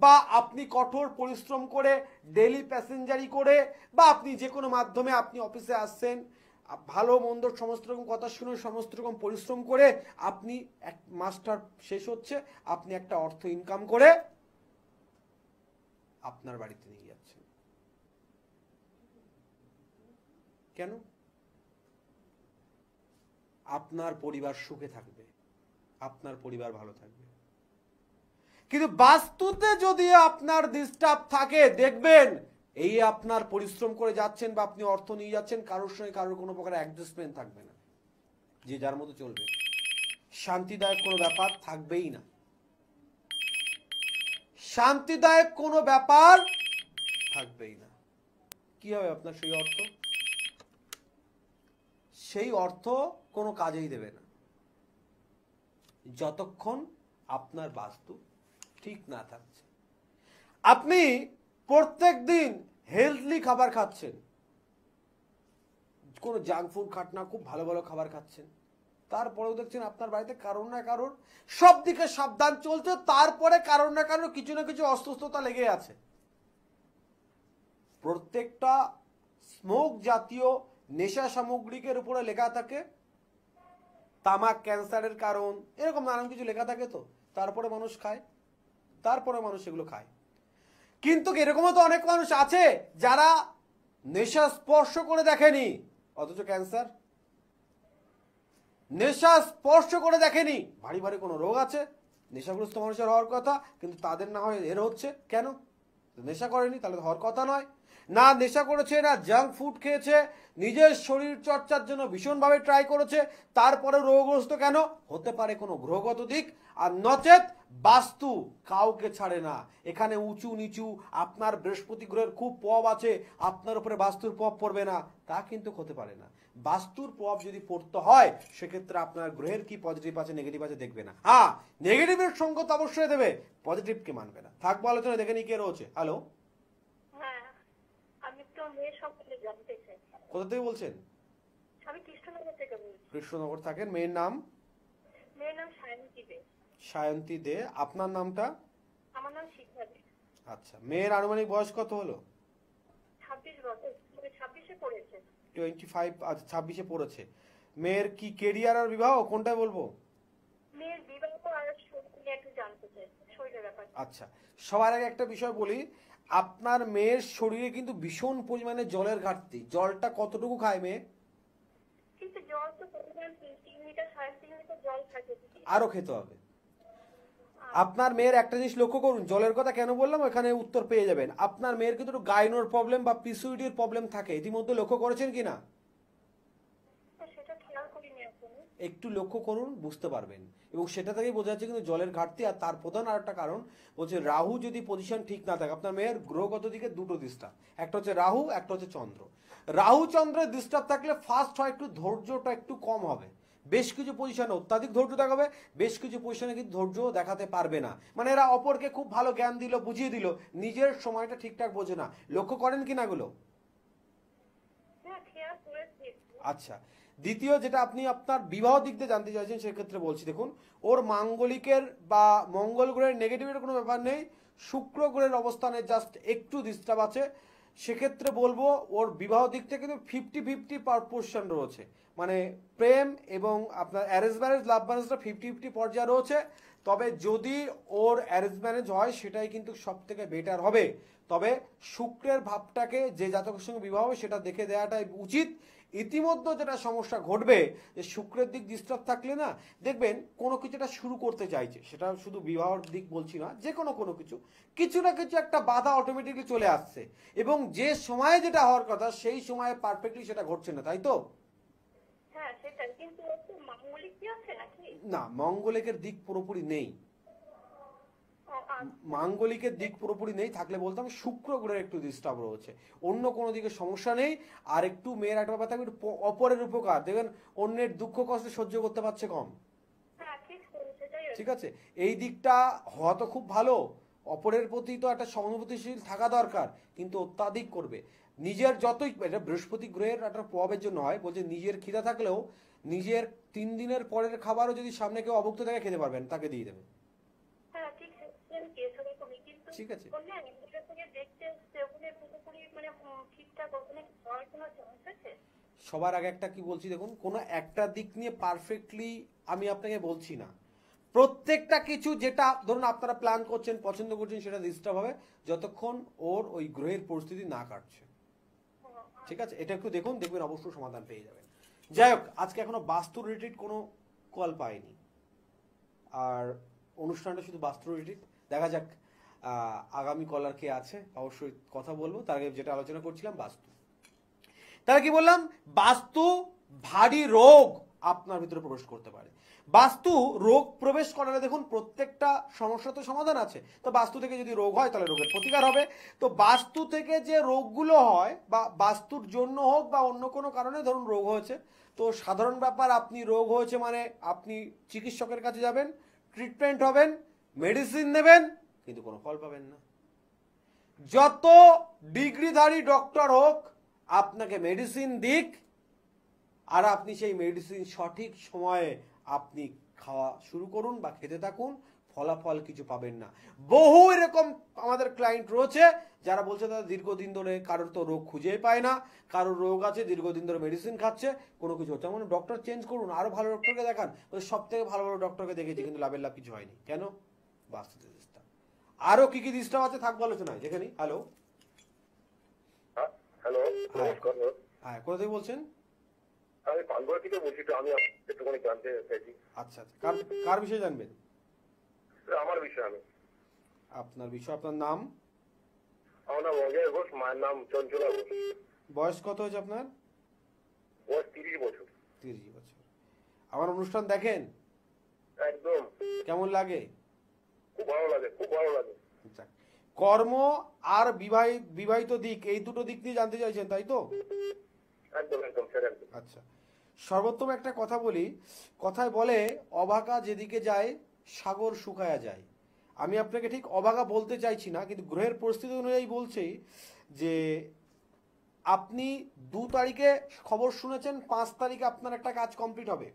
বা আপনি কঠোর পরিশ্রম করে ডেইলি প্যাসেঞ্জারি করে বা আপনি যে কোনো মাধ্যমে আপনি অফিসে আসছেন, ভালো মন্দ সমস্ত রকম কথা শুনে সমস্ত রকম পরিশ্রম করে আপনি এক মাসটা শেষ হচ্ছে, আপনি একটা অর্থ ইনকাম করে আপনার বাড়িতে নিয়ে যাচ্ছেন। কেন? আপনার পরিবার সুখে থাকবে, আপনার পরিবার ভালো থাকবে। কিন্তু বাস্তুতে যদি আপনার ডিস্টার্ব থাকে, দেখবেন এই আপনার পরিশ্রম করে যাচ্ছেন বা আপনি অর্থ নিয়ে যাচ্ছেন, কারোর সঙ্গে কারোর কোনো প্রকার অ্যাডজাস্টমেন্ট থাকবে না, যে যার মতো চলবে, শান্তিদায়ক কোনো ব্যাপার থাকবেই না, শান্তিদায়ক কোনো ব্যাপার থাকবেই না। কি হবে আপনার সেই অর্থ? সেই অর্থ কোনো কাজেই দেবে না যতক্ষণ আপনার বাস্তু ঠিক না থাকছে। আপনি প্রত্যেক দিন হেলথলি খাবার খাচ্ছেন, কোনো জাঙ্ক ফুড খাট না, খুব ভালো ভালো খাবার খাচ্ছেন, তারপরেও দেখছেন আপনার বাড়িতে কারোর না কারোর সব দিকে সাবধান চলছে, তারপরে কারোর না কারোর কিছু না কিছু অসুস্থতা লেগে আছে। প্রত্যেকটা স্মোক জাতীয় নেশা সামগ্রিকের উপরে লেখা থাকে তামাক ক্যান্সারের কারণ, এরকম নানান কিছু লেখা থাকে, তো তারপরে মানুষ খায়, তারপরে মানুষ এগুলো খায়। কিন্তু এরকমও তো অনেক মানুষ আছে যারা নেশা স্পর্শ করে দেখেনি অথচ ক্যান্সার, নেশা স্পর্শ করে দেখেনি, ভারী ভারী কোনো রোগ আছে, নেশাগ্রস্ত মানুষের হওয়ার কথা, কিন্তু তাদের না হয় এর হচ্ছে কেন? নেশা করেনি, তাহলে তো হওয়ার কথা নয়। না নেশা করেছে, না জাঙ্ক ফুড খেয়েছে, নিজের শরীর চর্চার জন্য ভীষণভাবে ট্রাই করেছে, তারপরে রোগগ্রস্ত কেন? হতে পারে কোনো গ্রহগত দিক, আর নচেত বাস্তু কাউকে ছাড়ে না। এখানে উঁচু নিচু, আপনার বৃহস্পতি গ্রহের খুব প্রভাব আছে, আপনার উপরে বাস্তুর প্রভাব পড়বে না, তা কিন্তু হতে পারে না। বাস্তুর প্রভাব যদি পড়তে হয় সেক্ষেত্রে আপনার গ্রহের কি পজিটিভ আছে নেগেটিভ আছে দেখবে না। হ্যাঁ, নেগেটিভের সঙ্গ তো অবশ্যই দেবে, পজিটিভকে মানবে না। থাকবো আলোচনা, দেখে নি কে রয়েছে। হ্যালো, হ্যাঁ, আমি তো মেয়ের সম্পর্কে জানতে চাই। কোথা থেকে বলছেন? আমি কৃষ্ণনগর থেকে বলছি। কৃষ্ণনগর থাকেন। মেয়ের নাম? মেয়ের নাম সায়ন্তী দে। সায়ন্তী দে। আপনার নামটা? আমার নাম শিখা দে। আচ্ছা, মেয়ের আনুমানিক বয়স কত হলো? 26 বছর, 26-এ পড়েছে। 25, আচ্ছা 26-এ পড়েছে। মেয়ের কি কেরিয়ার আর বিবাহ কোনটাই বলবো? মেয়ের বিবাহ আর শরীর নিয়ে একটু জানতে চাই, শরীরের ব্যাপারে। আচ্ছা, সবার আগে একটা বিষয় বলি, আপনার মেয়ের শরীরে কিন্তু ভীষণ পরিমাণে জলের ঘাটতি। জলটা কতটুকু খায় মেয়ে? কিন্তু জল তো প্রতিদিন 3 লিটার 3.5 লিটার জল খাইতে দিই। আরো খেতে হবে। আপনার মেয়ের একটা জিনিস লক্ষ্য করুন, জলের কথা কেন বললাম এখানে উত্তর পেয়ে যাবেন। আপনার মেয়ের কিন্তু একটু গাইনোর প্রবলেম বা পিসিওডির প্রবলেম থাকে, ইতিমধ্যে লক্ষ্য করেছেন কিনা? সেটা খেয়াল করিনি এখন। একটু লক্ষ্য করুন, বুঝতে পারবেন। এবং সেটা থেকেই বোঝা যাচ্ছে কিন্তু জলের ঘাটতি। আর তার প্রধান আর একটা কারণ বলছে রাহু যদি পজিশন ঠিক না থাকে, আপনার মেয়ের গ্রহগত দিকে দুটো ডিস্টার্ব, একটা হচ্ছে রাহু, একটা হচ্ছে চন্দ্র। রাহু চন্দ্রের ডিস্টার্ব থাকলে ফার্স্ট হয় একটু ধৈর্যটা একটু কম হবে, বেশ কিছু পজিশনে অত্যাধিক ধৈর্য দেখাবে, বেশ কিছু পজিশনে কিন্তু ধৈর্য দেখাতে পারবে না। মানে এরা অপরকে খুব ভালো জ্ঞান দিল, বুঝিয়ে দিল, নিজের সময়টা ঠিকঠাক বোঝে না। লক্ষ্য করেন কিনা গুলো? হ্যাঁ, খেয়াল করেছি। আচ্ছা, দ্বিতীয় যেটা আপনি আপনার বিবাহ দিক দিয়ে জানতে চাইছেন, সেক্ষেত্রে বলছি দেখুন, ওর মাঙ্গলিকের বা মঙ্গল গ্রহের নেগেটিভের কোনো ব্যাপার নেই, শুক্র গ্রহের অবস্থানে জাস্ট একটু ডিস্টার্ব আছে। সেক্ষেত্রে বলবো ওর বিবাহ দিক থেকে কিন্তু 50-50 পারপোর্শন রয়েছে, মানে প্রেম এবং আপনার অ্যারেঞ্জ ম্যারেজ লাভ ম্যারেজটা 50-50 পর্যায়ে রয়েছে। তবে যদি ওর অ্যারেঞ্জ ম্যারেজ হয় সেটাই কিন্তু সব থেকে বেটার হবে। তবে শুক্রের ভাবটাকে যে জাতকের সঙ্গে বিবাহ হবে সেটা দেখে দেওয়াটাই উচিত। ইতিমধ্যে যেটা সমস্যা ঘটবে যে শুক্রের দিক ডিস্টার্ব থাকলে না দেখবেন কোনো কিছুটা শুরু করতে চাইছে, সেটা শুধু বিবাহের দিক বলছি না, যে কোনো কিছু কিছু না কিছু একটা বাধা অটোমেটিকলি চলে আসছে, এবং যে সময়ে যেটা হওয়ার কথা সেই সময়ে পারফেক্টলি সেটা ঘটছে না, তাই তো? হ্যাঁ সেটাই, কিন্তু ওর তো মাঙ্গলিক কি আছে নাকি? না, মঙ্গলিকের দিক পুরোপুরি নেই, মাঙ্গলিকের দিক পুরোপুরি নেই। থাকলে বলতাম শুক্র গ্রহের একটু ডিস্টার্ব রয়েছে, অন্য কোনো দিকে সমস্যা নেই। আর একটু মেয়ের একটা ব্যাপার থাকবে, অপরের উপকার দেখবেন, অন্যের দুঃখ কষ্ট সহ্য করতে পারছে কম। হ্যাঁ ঠিক সেটাই। ঠিক আছে, এই দিকটা হওয়া তো খুব ভালো, অপরের প্রতি তো একটা সহানুভূতিশীল থাকা দরকার, কিন্তু অত্যাধিক করবে। নিজের যতই, এটা বৃহস্পতি গ্রহের একটা প্রভাবের জন্য হয়, বলছে নিজের খিদা থাকলেও নিজের 3 দিনের পরের খাবারও যদি সামনে কেউ অভুক্ত থাকে খেতে পারবেন, তাকে দিয়ে দেবেন। হ্যাঁ ঠিক সেটাই করি, কিন্তু ঠিক আছে, দেখতে পুরোপুরি মানে ঠিকঠাক ওখানে পড়াশোনা চলছে। সবার আগে একটা কি বলছি দেখুন, কোনো একটা দিক নিয়ে পারফেক্টলি আমি আপনাকে বলছি না, প্রত্যেকটা কিছু যেটা ধরুন আপনারা প্ল্যান করছেন পছন্দ করছেন সেটা ডিস্টার্ব হবে যতক্ষণ ওর ওই গ্রহের পরিস্থিতি না কাটছে। ঠিক আছে, এটা একটু দেখুন, দেখবেন অবশ্যই সমাধান পেয়ে যাবেন। যাই হোক, আজকে এখনো বাস্তু রিলেটেড কোনো কল পাইনি, আর অনুষ্ঠানটা শুধু বাস্তু রিলেটেড। দেখা যাক আগামী কলার কে আছে অবশ্যই কথা বলবো। তার আগে যেটা আলোচনা করছিলাম বাস্তু, তাহলে কি বললাম, বাস্তু ভারী রোগ আপনার ভিতরে প্রবেশ করতে পারে। বাস্তু রোগ প্রবেশ করালে দেখুন প্রত্যেকটা সমস্যা তো সমাধান আছে, তো বাস্তু থেকে যদি রোগ হয় তাহলে রোগের প্রতিকার হবে। তো বাস্তু থেকে যে রোগগুলো হয় বা বাস্তুর জন্য হোক বা অন্য কোনো কারণে ধরুন রোগ হয়েছে, তো সাধারণ ব্যাপার, আপনি রোগ হয়েছে মানে আপনি চিকিৎসকের কাছে যাবেন, ট্রিটমেন্ট হবেন, মেডিসিন নেবেন, কিন্তু কোনো ফল পাবেন না। যত ডিগ্রিধারী ডক্টর হোক আপনাকে মেডিসিন দিক আর আপনি সেই মেডিসিন সঠিক সময়ে আপনি খাওয়া শুরু করুন বা খেতে থাকুন, ফলাফল কিছু পাবেন না। বহু এরকম আমাদের ক্লায়েন্ট রয়েছে যারা বলছে তারা দীর্ঘদিন ধরে কারোর তো রোগ খুঁজেই পায় না, কারোর রোগ আছে দীর্ঘদিন ধরে মেডিসিন খাচ্ছে, কোনো কিছু হচ্ছে, মানে ডক্টর চেঞ্জ করুন, আরো ভালো ডক্টরকে দেখান। সব থেকে ভালো ভালো ডক্টরকে দেখেছি কিন্তু লাভের লাভ কিছু হয়নি। কেন? বাস্তুতে ডিস্টার্ব। আরো কি কি ডিস্টার্ব আছে থাকবো আলোচনায়। যেখানে হ্যালো হ্যালো, নমস্কার। হ্যাঁ, কোথা থেকে বলছেন? আমি পানগড় থেকে বলছি, তো আমি একটুখানি জানতে চাইছি। আচ্ছা আচ্ছা, কার বিষয়ে জানবেন? আমার বিষয়। আমি আপনার বিষয়, আপনার নাম? আমার নাম অজয় ঘোষ, মায়ের নাম চঞ্চলা ঘোষ। বয়স কত হয়েছে আপনার? বয়স 30 বছর। 30 বছর। আমার অনুষ্ঠান দেখেন? একদম। কেমন লাগে? খুব ভালো লাগে, খুব ভালো লাগে। আচ্ছা, কর্ম আর বিবাহিত দিক, এই দুটো দিক নিয়ে জানতে চাইছেন তাই তো? একদম একদম স্যার, একদম। আচ্ছা, সর্বোত্তম একটা কথা বলি, কথায় বলে অভাগা যেদিকে যায় সাগর শুকায়া যায়। আমি আপনাকে ঠিক অভাগা বলতে চাইছি না, কিন্তু গ্রহের পরিস্থিতি অনুযায়ী বলছি যে আপনি 2 তারিখে খবর শুনেছেন, 5 তারিখে আপনার একটা কাজ কমপ্লিট হবে,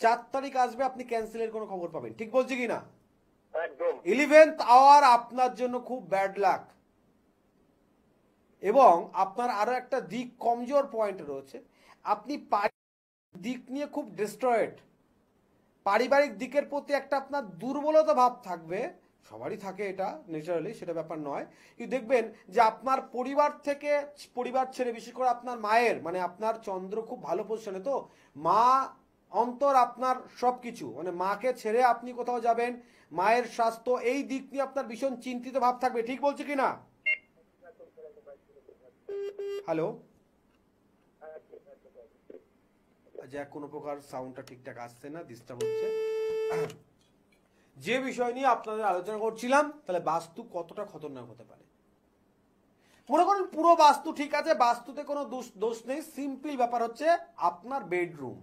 4 তারিখ আসবে আপনি ক্যান্সেলের কোনো খবর পাবেন, ঠিক বলছি কি না? একদম। 11th আওয়ার আপনার জন্য খুব ব্যাড লাক। এবং আপনার আরো একটা দিক কমজোর পয়েন্ট রয়েছে, আপনি দিক নিয়ে খুব ডিস্ট্রয়েড, পারিবারিক দিকের প্রতি একটা আপনার দুর্বলতা ভাব থাকবে, সবারই থাকে এটা ন্যাচারালি, সেটা ব্যাপার নয়। কিন্তু দেখবেন যে আপনার পরিবার ছেড়ে, বিশেষ করে আপনার মায়ের, মানে আপনার চন্দ্র খুব ভালো পজিশনে, তো মা অন্তর আপনার সবকিছু, মানে মাকে ছেড়ে আপনি কোথাও যাবেন, মায়ের স্বাস্থ্য, এই দিক নিয়ে আপনার ভীষণ চিন্তিত ভাব থাকবে, ঠিক বলছি কি না? হ্যালো, যা কোনো প্রকার সাউন্ডটা ঠিকঠাক আসছে না, ডিস্টার্ব হচ্ছে। যে বিষয় নিয়ে আপনাদের আলোচনা করছিলাম, তাহলে বাস্তু কতটা খতরনাক হতে পারে। মনে করেন পুরো বাস্তু ঠিক আছে, বাস্তুতে কোনো দোষ নেই, সিম্পল ব্যাপার হচ্ছে আপনার বেডরুম।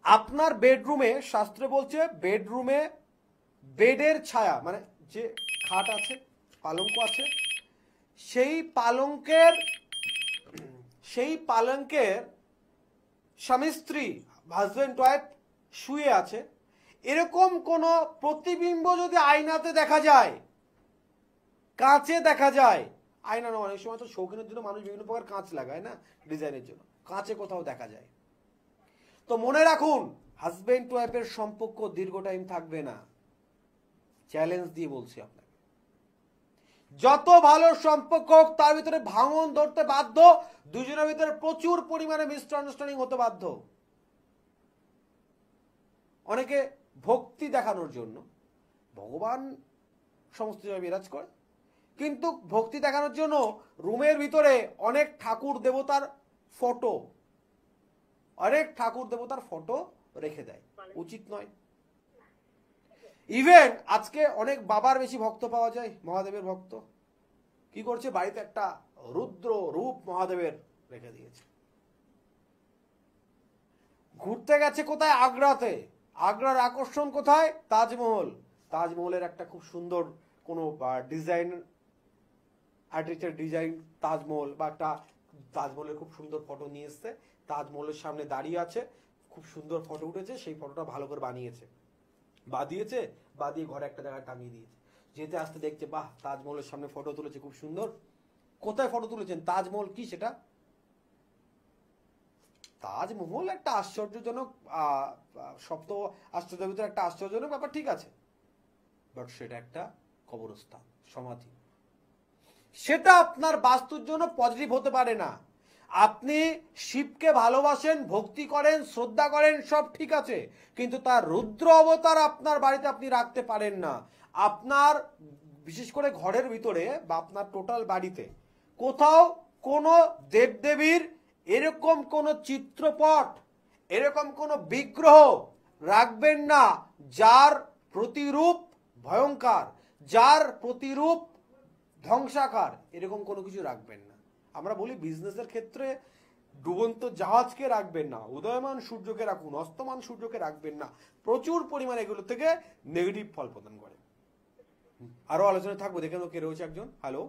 আপনার বেডরুমে শাস্ত্রে বলছে, বেডরুমে বেডের ছায়া, মানে যে খাট আছে, পালঙ্ক আছে, সেই পালঙ্কের স্বামী স্ত্রী, হাজবেন্ড ওয়াইফ শুয়ে আছে, এরকম কোন প্রতিবিম্ব যদি আয়নাতে দেখা যায়, কাঁচে দেখা যায়, আয়না না, অনেক সময় তো শৌখিনের জন্য মানুষ বিভিন্ন প্রকার কাঁচ লাগায় না, ডিজাইনের জন্য, কাঁচে কোথাও দেখা যায়, তো মনে রাখুন হাজবেন্ড ওয়াইফের সম্পর্ক দীর্ঘ টাইম থাকবে না। চ্যালেঞ্জ দিয়ে বলছি আপনাকে, যত ভালো সম্পর্ক হোক তার ভিতরে ভাঙন ধরতে বাধ্য, দুজনের ভিতরে প্রচুর পরিমাণে মিসআন্ডারস্ট্যান্ডিং হতে বাধ্য। অনেকে ভক্তি দেখানোর জন্য, ভগবান সমস্ত জায়গায় বিরাজ করে, কিন্তু ভক্তি দেখানোর জন্য রুমের ভিতরে অনেক ঠাকুর দেবতার ফটো রেখে দেয়, উচিত নয়। ইভেন আজকে অনেক বাবার বেশি ভক্ত পাওয়া যায়, মহাদেবের ভক্ত, কি করছে, বাড়িতে একটা রুদ্র রূপ মহাদেবের রেখে দিয়েছে। ঘুরতে গেছে কোথায়? আগ্রাতে। আগ্রার আকর্ষণ কোথায়? তাজমহল। তাজমহলের একটা খুব সুন্দর কোনো ডিজাইন, আর্টিস্টের ডিজাইন তাজমহল, বা একটা তাজমহলের খুব সুন্দর ফটো নিয়ে এসছে, তাজমহলের সামনে দাঁড়িয়ে আছে, খুব সুন্দর ফটো উঠেছে, সেই ফটোটা ভালো করে বানিয়েছে, বাদিয়ে ঘরে একটা জায়গায় টাঙিয়ে দিয়েছে, যেতে আসতে দেখছে, বাহ, তাজমহলের সামনে ফটো তুলেছে, খুব সুন্দর। কোথায় ফটো তুলেছেন? তাজমহল কি সেটা? তাজমহল একটা আশ্চর্যজনক, সপ্ত আশ্চর্যের ভিতরে একটা আশ্চর্যজনক ব্যাপার, ঠিক আছে, বাট সেটা একটা কবরস্থান, সমাধি। সেটা আপনার বাস্তুর জন্য পজিটিভ হতে পারে না। আপনি শিবকে ভালোবাসেন, ভক্তি করেন, শ্রদ্ধা করেন, সব ঠিক আছে, কিন্তু তার রুদ্র অবতার আপনার বাড়িতে আপনি রাখতে পারেন না। আপনার বিশেষ করে ঘরের ভিতরে বা আপনার টোটাল বাড়িতে কোথাও কোনো দেবদেবীর এরকম কোনো চিত্রপট, এরকম কোনো বিগ্রহ রাখবেন না যার প্রতিরূপ ভয়ঙ্কর, যার প্রতিরূপ ধ্বংসাকার, এরকম কোনো কিছু রাখবেন না। আমরা বলি বিজনেসের ক্ষেত্রে ডুবন্ত জাহাজকে রাখবেন না, উদয়মান সূর্যকে রাখুন, অস্তমান সূর্যকে রাখবেন না। প্রচুর পরিমাণে এগুলো থেকে নেগেটিভ ফল প্রদান করে। আরো আলোচনা থাকবো। দেখেন কে রয়েছে একজন। হ্যালো,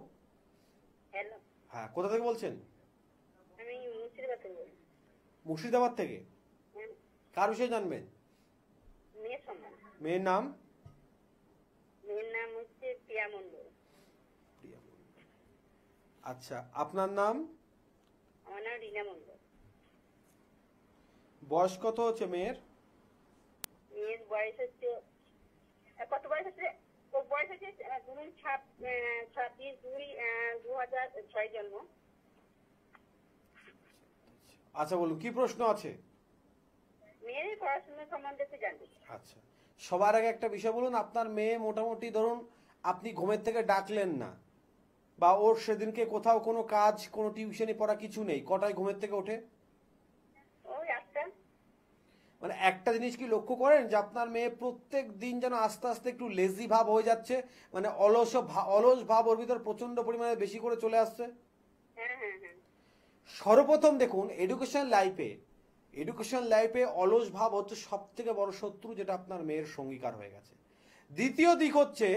হ্যালো, হ্যাঁ, কোথা থেকে বলছেন? আমি মুর্শিদাবাদ থেকে বলছি। মুর্শিদাবাদ থেকে। কার বিষয়ে জানবেন? মেয়ের সম্মান। মেয়ের নাম? মেয়ের নাম হচ্ছে প্রিয়া মণ্ডল। আচ্ছা, আপনার নাম? আমার নাম রিনা মণ্ডল। বয়স কত হচ্ছে মেয়ের? মেয়ের বয়স হচ্ছে, কত বয়স হচ্ছে? ওর বয়স হচ্ছে 26/2/2006 জন্ম। আচ্ছা, বলুন কি প্রশ্ন আছে? মেয়ের পড়াশোনা সম্বন্ধে একটু জানতে চাই। আচ্ছা, সবার আগে একটা বিষয় বলুন, আপনার মেয়ে মোটামুটি ধরুন আপনি ঘুমের থেকে ডাকলেন না, বা ওর সেদিনকে কোথাও কোনো কাজ, কোনো টিউশনি পড়া কিছু নেই, কটায় ঘুমের থেকে ওঠে? ওই 8টা। মানে একটা জিনিস কি লক্ষ্য করেন যে আপনার মেয়ে প্রত্যেক দিন যেন আস্তে আস্তে একটু লেজি ভাব হয়ে যাচ্ছে, মানে অলস ভাব ওর ভিতর প্রচন্ড পরিমাণে বেশি করে চলে আসছে? হ্যাঁ হ্যাঁ হ্যাঁ। সর্বপ্রথম দেখুন এডুকেশন লাইফে অলস ভাব হচ্ছে সব থেকে বড় শত্রু, যেটা আপনার মেয়ের সঙ্গীকার হয়ে গেছে। দ্বিতীয় দিক হচ্ছে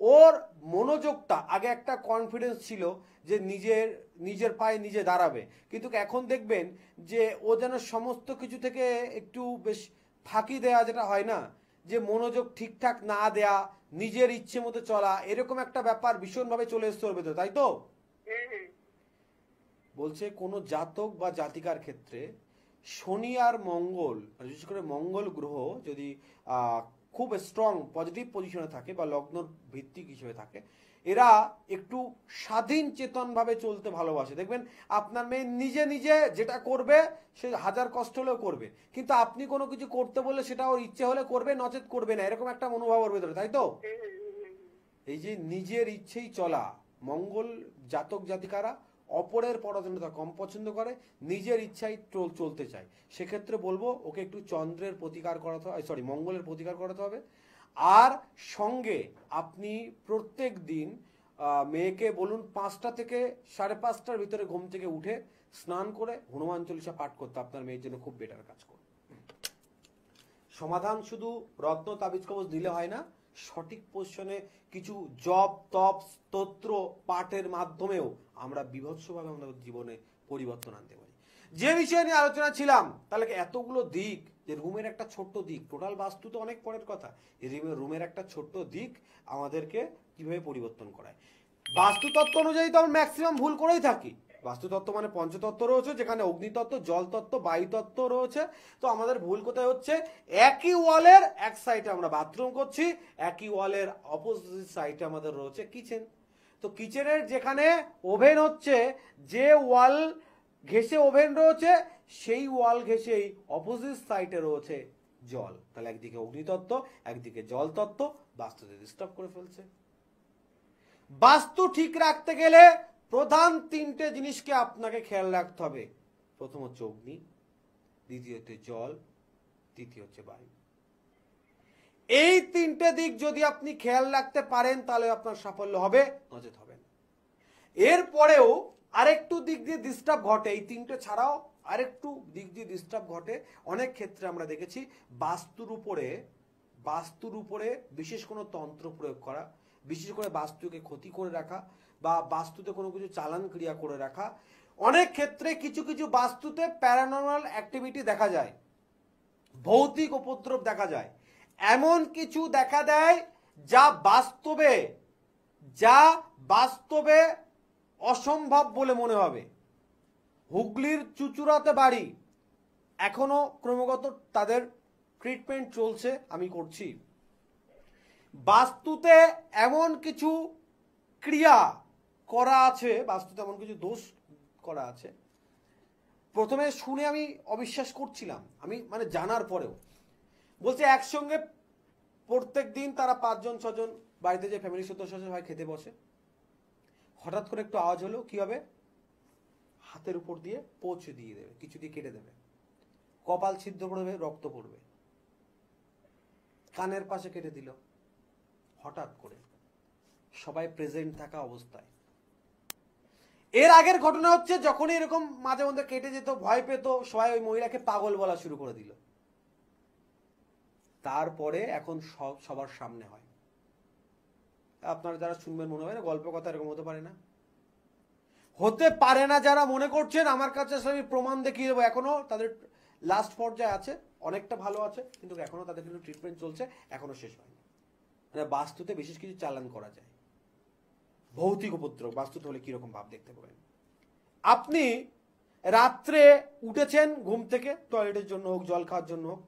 ওর মনোযোগটা, আগে একটা কনফিডেন্স ছিল যে নিজের পায়ে নিজে দাঁড়াবে, কিন্তু এখন দেখবেন যে ও যেন সমস্ত কিছু থেকে একটু বেশ ফাঁকি দেয়া, যেটা হয় না, যে মনোযোগ ঠিকঠাক না দেয়া, নিজের ইচ্ছে মতো চলা, এরকম একটা ব্যাপার ভীষণভাবে চলে এসছে ওর ভেতরে, তাই তো? হ্যাঁ হ্যাঁ। বলছে কোনো জাতক বা জাতিকার ক্ষেত্রে শনি আর মঙ্গল, বিশেষ করে মঙ্গল গ্রহ যদি খুব স্ট্রং পজিটিভ পজিশনে থাকে বা লগ্ন ভিত্তিক হিসেবে থাকে, এরা একটু স্বাধীন চেতন ভাবে চলতে ভালোবাসে। দেখবেন আপনার মেয়ে নিজে নিজে যেটা করবে সে হাজার কষ্ট হলেও করবে, কিন্তু আপনি কোনো কিছু করতে বললে সেটা ওর ইচ্ছে হলে করবে, নচেত করবে না, এরকম একটা মনোভাব ওর ভেতরে, তাই তো? এই যে নিজের ইচ্ছেই চলা, মঙ্গল জাতক জাতিকারা অপরের পরাধীনতা কম পছন্দ করে, নিজের ইচ্ছাই চলতে চায়। সেক্ষেত্রে বলবো ওকে একটু চন্দ্রের প্রতিকার করাতে হবে, মঙ্গলের প্রতিকার করাতে হবে। আর সঙ্গে আপনি প্রত্যেক দিন মেয়েকে বলুন 5টা থেকে 5:30টার ভিতরে ঘুম থেকে উঠে স্নান করে হনুমান চল্লিশা পাঠ করতে, আপনার মেয়ের জন্য খুব বেটার কাজ করবে। সমাধান শুধু রত্ন তাবিজ কবজ দিলে হয় না, সঠিক পজিশনে কিছু জপ তপ স্তোত্র পাঠের মাধ্যমেও আমরা বিভৎসভাবে আমাদের জীবনে পরিবর্তন আনতে পারি। যে বিষয় নিয়ে আলোচনা ছিলাম, তাহলে এতগুলো দিক, যে রুমের একটা ছোট্ট দিক, টোটাল বাস্তু তো অনেক পরের কথা, এই রুমের একটা ছোট্ট দিক আমাদেরকে কিভাবে পরিবর্তন করায়। বাস্তুতত্ত্ব অনুযায়ী তো আমরা ম্যাক্সিমাম ভুল করেই থাকি। বাস্তুতত্ত্ব মানে পঞ্চতত্ত্ব রয়েছে, যেখানে অগ্নিতত্ত্ব, জলতত্ত্ব, বায়ুতত্ত্ব রয়েছে। তো আমাদের ভুল কোথায় হচ্ছে? একই ওয়ালের এক সাইডে আমরা বাথরুম করছি, একই ওয়ালের অপোজিট সাইডে আমাদের রয়েছে কিচেন। তো কিচেনের যেখানে ওভেন হচ্ছে, যে ওয়াল ঘেঁষে ওভেন রয়েছে, সেই ওয়াল ঘেঁষেই অপোজিট সাইডে রয়েছে জল। তাহলে একদিকে অগ্নিতত্ত্ব, একদিকে জলতত্ত্ব বাস্তুতে ডিস্টার্ব করে ফেলছে। বাস্তু ঠিক রাখতে গেলে প্রধান 3টে জিনিসকে আপনাকে খেয়াল রাখতে হবে। প্রথম হচ্ছে অগ্নি, দ্বিতীয় হচ্ছে জল, তৃতীয় হচ্ছে বায়ু। এই 3টে দিক যদি আপনি খেয়াল রাখতে পারেন তাহলে আপনার সাফল্য হবে, নচেত হবে না। এরপরেও আরেকটু দিক দিয়ে ডিস্টার্ব ঘটে, এই 3টে ছাড়াও আরেকটু দিক দিয়ে ডিস্টার্ব ঘটে। অনেক ক্ষেত্রে আমরা দেখেছি বাস্তুর উপরে বিশেষ কোনো তন্ত্র প্রয়োগ করা, বিশেষ করে বাস্তুকে ক্ষতি করে রাখা, বা বাস্তুতে কোনো কিছু চালান ক্রিয়া করে রাখা। অনেক ক্ষেত্রে কিছু কিছু বাস্তুতে প্যারানর্মাল অ্যাক্টিভিটি দেখা যায়, ভৌতিক উপদ্রব দেখা যায়, এমন কিছু দেখা দেয় যা বাস্তবে অসম্ভব বলে মনে হবে। হুগলির চুচুড়াতে বাড়ি, এখনো ক্রমাগত তাদের ট্রিটমেন্ট চলছে, আমি করছি। বাস্তুতে এমন কিছু ক্রিয়া করা আছে, বাস্তুতে এমন কিছু দোষ করা আছে, প্রথমে শুনে আমি অবিশ্বাস করছিলাম, আমি মানে জানার পরেও বলছে একসঙ্গে প্রত্যেক দিন তারা 5 জন 6 জন বাড়িতে যে ফ্যামিলির সদস্য আছে সবাই খেতে বসে, হঠাৎ করে একটু আওয়াজ হলো, কি হবে? হাতের উপর দিয়ে পোঁছে দিয়ে দেবে, কিছু দিয়ে কেটে দেবে, কপাল ছিদ্র করে দেবে, রক্ত পড়বে। কানের পাশে কেটে দিল, হঠাৎ করে সবাই প্রেজেন্ট থাকা অবস্থায়। এর আগের ঘটনা হচ্ছে যখনই এরকম মাঝে মধ্যে কেটে যেত, ভয় পেত, সবাই ওই মহিলাকে পাগল বলা শুরু করে দিল। তারপরে এখন সবার সামনে হয়। আপনারা যারা শুনবেন মনে হয় না গল্প কথা এরকম হতে পারে না, হতে পারে না। যারা মনে করছেন আমার কাছে আমি প্রমাণ দেখিয়ে দেবো, এখনো তাদের লাস্ট পর্যায়ে আছে, অনেকটা ভালো আছে, কিন্তু এখনো তাদের কিন্তু ট্রিটমেন্ট চলছে, এখনো শেষ হয়নি। মানে বাস্তুতে বিশেষ কিছু চালান করা যায়। ভৌতিক উপদ্রব বাস্তুতে হলে কিরকম ভাব দেখতে পাবেন। আপনি রাত্রে উঠেছেন ঘুম থেকে, টয়লেটের জন্য হোক, জল খাওয়ার জন্য হোক,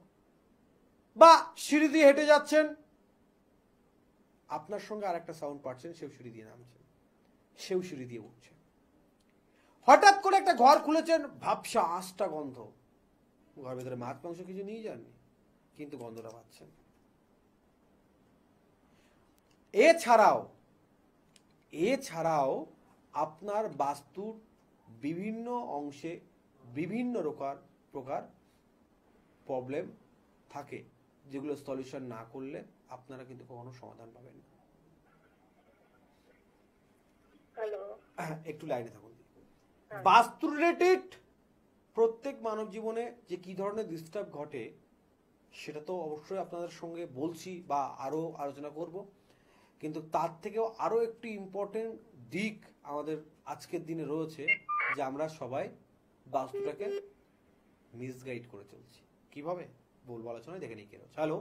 বা সিঁড়ি দিয়ে হেঁটে যাচ্ছেন, আপনার সঙ্গে আর একটা সাউন্ড পাচ্ছেন, সেও সিঁড়ি দিয়ে নামছেন, সেও সিঁড়ি দিয়ে উঠছে। হঠাৎ করে একটা ঘর খুলেছেন, ভাবসা আঁশটা গন্ধ, ঘরের ভেতরে মাছ মাংস কিছু নিয়ে যাননি, কিন্তু গন্ধটা পাচ্ছেন। এছাড়াও আপনার বাস্তুর বিভিন্ন অংশে বিভিন্ন প্রকার প্রবলেম থাকে, যেগুলো সলিউশন না করলে আপনারা কিন্তু কখনো সমাধান পাবেন না। হ্যালো, একটু লাইনে থাকুন। বাস্তু রিলেটেড প্রত্যেক মানব জীবনে যে কি ধরনের ডিস্টার্ব ঘটে সেটা তো অবশ্যই আপনাদের সঙ্গে বলছি বা আরো আলোচনা করব, কিন্তু তার থেকেও আরো একটি ইম্পর্টেন্ট দিক আমাদের আজকের দিনে রয়েছে, যে আমরা সবাই বাস্তুটাকে মিসগাইড করে চলছি। কিভাবে বলবো আলোচনায়, দেখে নিই কে রয়েছে। হ্যালো,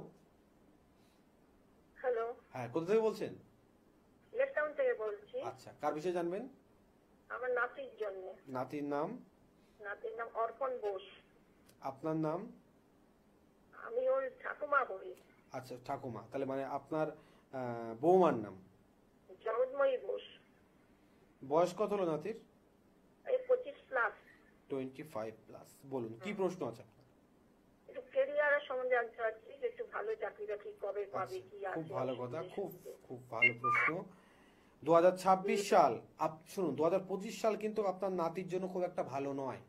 হ্যালো, হ্যাঁ, কোথা থেকে বলছেন? লেফট টাউন থেকে বলছি। আচ্ছা, কার বিষয়ে জানবেন? আমার নাতির জন্য। নাতির নাম? নাতির নাম অর্পণ বোস। আপনার নাম? আমি ওর ঠাকুমা বলি। আচ্ছা, ঠাকুমা, তাহলে মানে আপনার বৌমার নাম? জগৎময়ী বোস। বয়স কত হলো নাতির? এই 25+। 25+। বলুন, কি প্রশ্ন আছে আপনার? একটু কেরিয়ারের সম্বন্ধে জানতে চাচ্ছি, যে একটু ভালো চাকরি বাকরি কবে পাবে, কি আছে। খুব ভালো কথা, খুব ভালো প্রশ্ন। 2026 সাল, শুনুন, 2025 সাল কিন্তু আপনার নাতির জন্য খুব একটা ভালো নয়।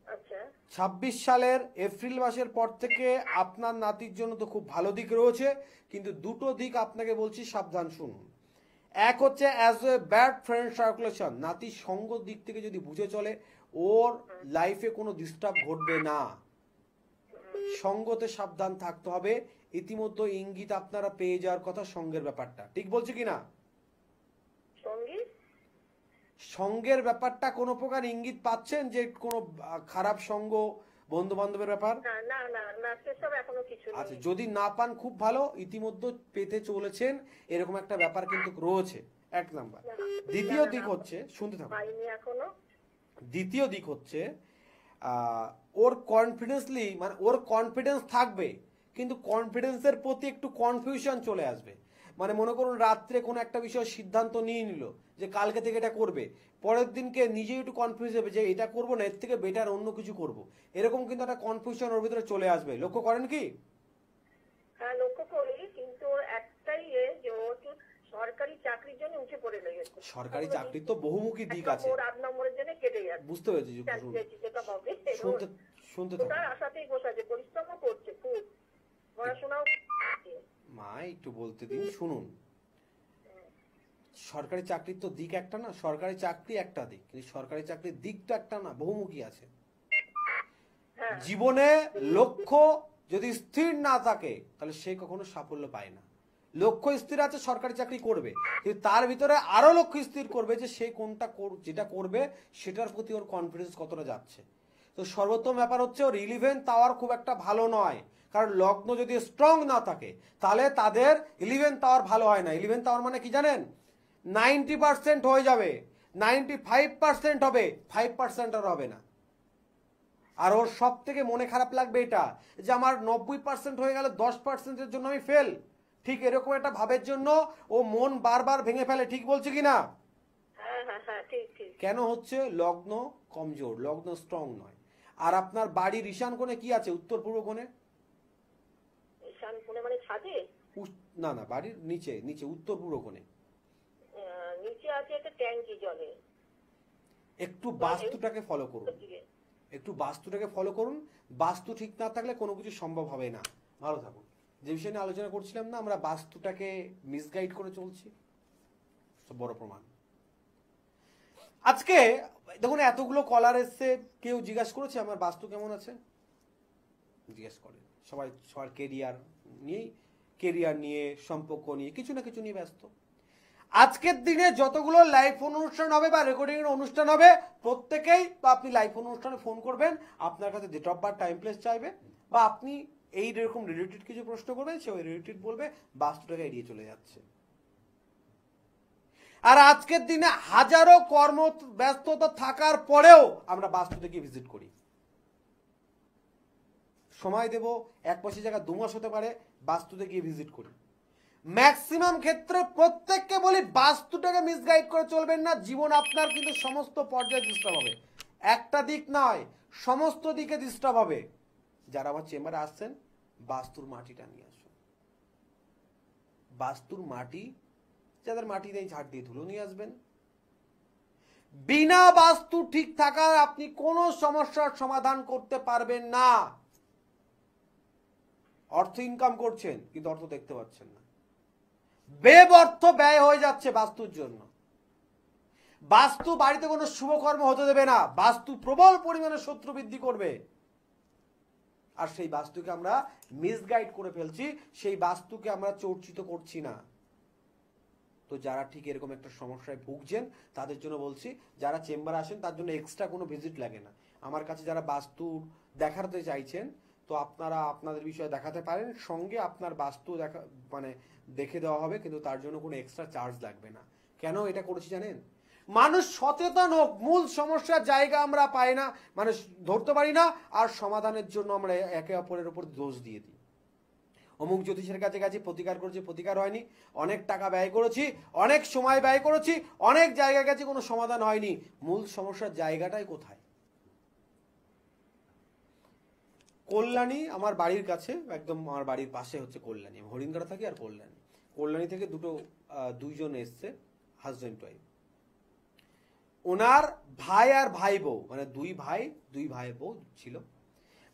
আচ্ছা। 26 সালের এপ্রিল মাসের পর থেকে আপনার নাতির জন্য তো খুব ভালো দিক রয়েছে, কিন্তু দুটো দিক আপনাকে বলছি, সাবধান শুনুন। এক হচ্ছে as a bad friend circulation, নাতির সঙ্গ দিক থেকে যদি বুঝে চলে, ওর লাইফে কোনো ডিস্টার্ব ঘটবে না। সঙ্গতে সাবধান থাকতে হবে। ইতিমধ্যে ইঙ্গিত আপনারা পেয়ে যাওয়ার কথা সঙ্গের ব্যাপারটা, ঠিক বলছি কিনা? সঙ্গের ব্যাপারটা কোনো প্রকার ইঙ্গিত পাচ্ছেন যে কোনো খারাপ সঙ্গ, বন্ধু বান্ধবের ব্যাপার? না না না, সেসব এখনো কিছু নেই। আচ্ছা, যদি না পান খুব ভালো, ইতিমধ্যে পেতে চলেছেন, এরকম একটা ব্যাপার কিন্তু রয়েছে, এক নাম্বার। দ্বিতীয় দিক হচ্ছে, শুনতে থাকুন, দ্বিতীয় দিক হচ্ছে ওর কনফিডেন্সলি, মানে ওর কনফিডেন্স থাকবে, কিন্তু কনফিডেন্সের প্রতি একটু কনফিউশন চলে আসবে। মানে মনে করুন রাত্রে কোনো একটা বিষয় সিদ্ধান্ত নিয়ে নিল যে কালকে থেকে এটা করবে, পরের দিনকে নিজেই একটু কনফিউজ হবে যে এটা করবো না, এর থেকে বেটার অন্য কিছু করব, এরকম কিন্তু একটা কনফিউশন ওর ভিতরে চলে আসবে। লক্ষ্য করেন কি? হ্যাঁ, লক্ষ্য করি, কিন্তু একটাই যে ও সরকারি চাকরির জন্য উঠে পড়ে লেগেছে। সরকারি চাকরির তো বহুমুখী দিক আছে, 8 নম্বরের জন্য কেটে যাচ্ছে। বুঝতে পেরেছি। শুনতে থাকুন। তার আশাতেই বসে আছে, পরিশ্রমও করছে খুব, পড়াশোনাও করছে। মা একটু বলতে দিন, শুনুন। সরকারি চাকরির তো দিক একটা না, সরকারি চাকরি একটা দিক, কিন্তু সরকারি চাকরির দিকটা একটা না, বহুমুখী আছে। জীবনে লক্ষ্য যদি স্থির না থাকে তাহলে সে কখনো সাফল্য পায় না। লক্ষ্য স্থির আছে, সরকারি চাকরি করবে, কিন্তু তার ভিতরে আরো লক্ষ্য স্থির করবে যে সে কোনটা যেটা করবে সেটার প্রতি ওর কনফিডেন্স কতটা যাচ্ছে। তো সর্বোত্তম ব্যাপার হচ্ছে ওর ইলেভেন্থ টাওয়ার খুব একটা ভালো নয়, কারণ লগ্ন যদি স্ট্রং না থাকে তাহলে তাদের ইলেভেন্থ টাওয়ার ভালো হয় না। ইলেভেন্থ টাওয়ার মানে কি জানেন? 90% হয়ে যাবে, 95% হবে, 5% আর হবে না। আর ওর সব থেকে মনে খারাপ লাগবে এটা যে আমার 90% হয়ে গেল, 10%-এর জন্য আমি ফেল। ঠিক এরকম একটা ভাবের জন্য ও মন বারবার ভেঙে ফেলে, ঠিক বলছে কিনা? কেন হচ্ছে? লগ্ন কমজোর, লগ্ন স্ট্রং নয়। আর আপনার বাড়ির ঈশান কোণে কি আছে? উত্তর পূর্ব কোণে। ঈশান কোণে মানে ছাদে? না না, বাড়ির নিচে নিচে উত্তর পূর্ব কোণে। নিচে আছে একটা ট্যাঙ্কি জলের। একটু বাস্তুটাকে ফলো করুন, একটু বাস্তুটাকে ফলো করুন। বাস্তু ঠিক না থাকলে কোনো কিছু সম্ভব হবে না। ভালো থাকুন। যে বিষয় নিয়ে আলোচনা করছিলাম না, আমরা বাস্তুটাকে মিসগাইড করে চলছি, বড় প্রমাণ। আজকে দেখুন এতগুলো কলার এসছে, কেউ জিজ্ঞাসা করেছে আমার বাস্তু কেমন আছে? জিজ্ঞেস করেন সবাই, সবার কেরিয়ার নিয়ে, সম্পর্ক নিয়ে, কিছু না কিছু নিয়ে ব্যস্ত। আজকের দিনে যতগুলো লাইভ অনুষ্ঠান হবে বা রেকর্ডিং এর অনুষ্ঠান হবে, প্রত্যেকেই বা আপনি লাইভ অনুষ্ঠানে ফোন করবেন, আপনার কাছে date of birth, time place চাইবে, বা আপনি এই রকম রিলেটেড কিছু প্রশ্ন করবেন, সে ওই রিলেটেড বলবে, বাস্তুটাকে এড়িয়ে চলে যাচ্ছে। আর আজকের দিনে হাজারো কর্ম ব্যস্ততা থাকার পরেও আমরা বাস্তুতে গিয়ে ভিজিট করি। সময় দেব, 1 মাসের জায়গায় 2 মাস হতে পারে, বাস্তুতে গিয়ে ভিজিট করি। ম্যাক্সিমাম ক্ষেত্রে প্রত্যেককে বলি বাস্তুটাকে মিসগাইড করে চলবেন না। জীবন আপনার কিন্তু সমস্ত পর্যায়ে ডিস্টার্ব হবে, একটা দিক নয়, সমস্ত দিকে ডিস্টার্ব হবে। যারা আমার চেম্বারে আসছেন, বাস্তুর মাটিটা নিয়ে আসুন। বাস্তুর মাটি, যাদের মাটি নেই ঝাড় দিয়ে ধুলো নিয়ে আসবেন। বিনা বাস্তু ঠিক থাকার আপনি কোনো সমস্যার সমাধান করতে পারবেন না। অর্থ ইনকাম করছেন কিন্তু অর্থ দেখতে পাচ্ছেন না, বেবর্থ ব্যয় হয়ে যাচ্ছে বাস্তুর জন্য। বাস্তু বাড়িতে কোনো শুভকর্ম হতে দেবে না, বাস্তু প্রবল পরিমাণে শত্রু বৃদ্ধি করবে। আর সেই বাস্তুকে আমরা মিসগাইড করে ফেলছি, সেই বাস্তুকে আমরা চর্চিত করছি না। তো যারা ঠিক এরকম একটা সমস্যায় ভুগছেন তাদের জন্য বলছি, যারা চেম্বারে আসেন তার জন্য এক্সট্রা কোনো ভিজিট লাগে না। আমার কাছে যারা বাস্তু দেখাতে চাইছেন, তো আপনারা আপনাদের বিষয়ে দেখাতে পারেন, সঙ্গে আপনার বাস্তু দেখা দেখে দেওয়া হবে, কিন্তু তার জন্য কোনো এক্সট্রা চার্জ লাগবে না। কেন এটা করেছি জানেন? মানুষ সচেতন হোক। মূল সমস্যার জায়গা আমরা পাই না, মানুষ ধরতে পারি না, আর সমাধানের জন্য আমরা একে অপরের উপর দোষ দিয়ে দিই। অমুক জ্যোতিষের কাছে গেছি, প্রতিকার করেছি, প্রতিকার হয়নি, অনেক টাকা ব্যয় করেছি, অনেক সময় ব্যয় করেছি, অনেক জায়গায় গেছি, কোনো সমাধান হয়নি। মূল সমস্যার জায়গাটাই কোথায়? কল্যাণী আমার বাড়ির কাছে, একদম আমার বাড়ির পাশে হচ্ছে কল্যাণী। হরিণঘাটা থাকি আর কল্যাণী। কল্যাণী থেকে দুইজন এসছে, হাজব্যান্ড ওয়াইফ। ওনার ভাই আর ভাই বউ, দুই ভাই বউ ছিল।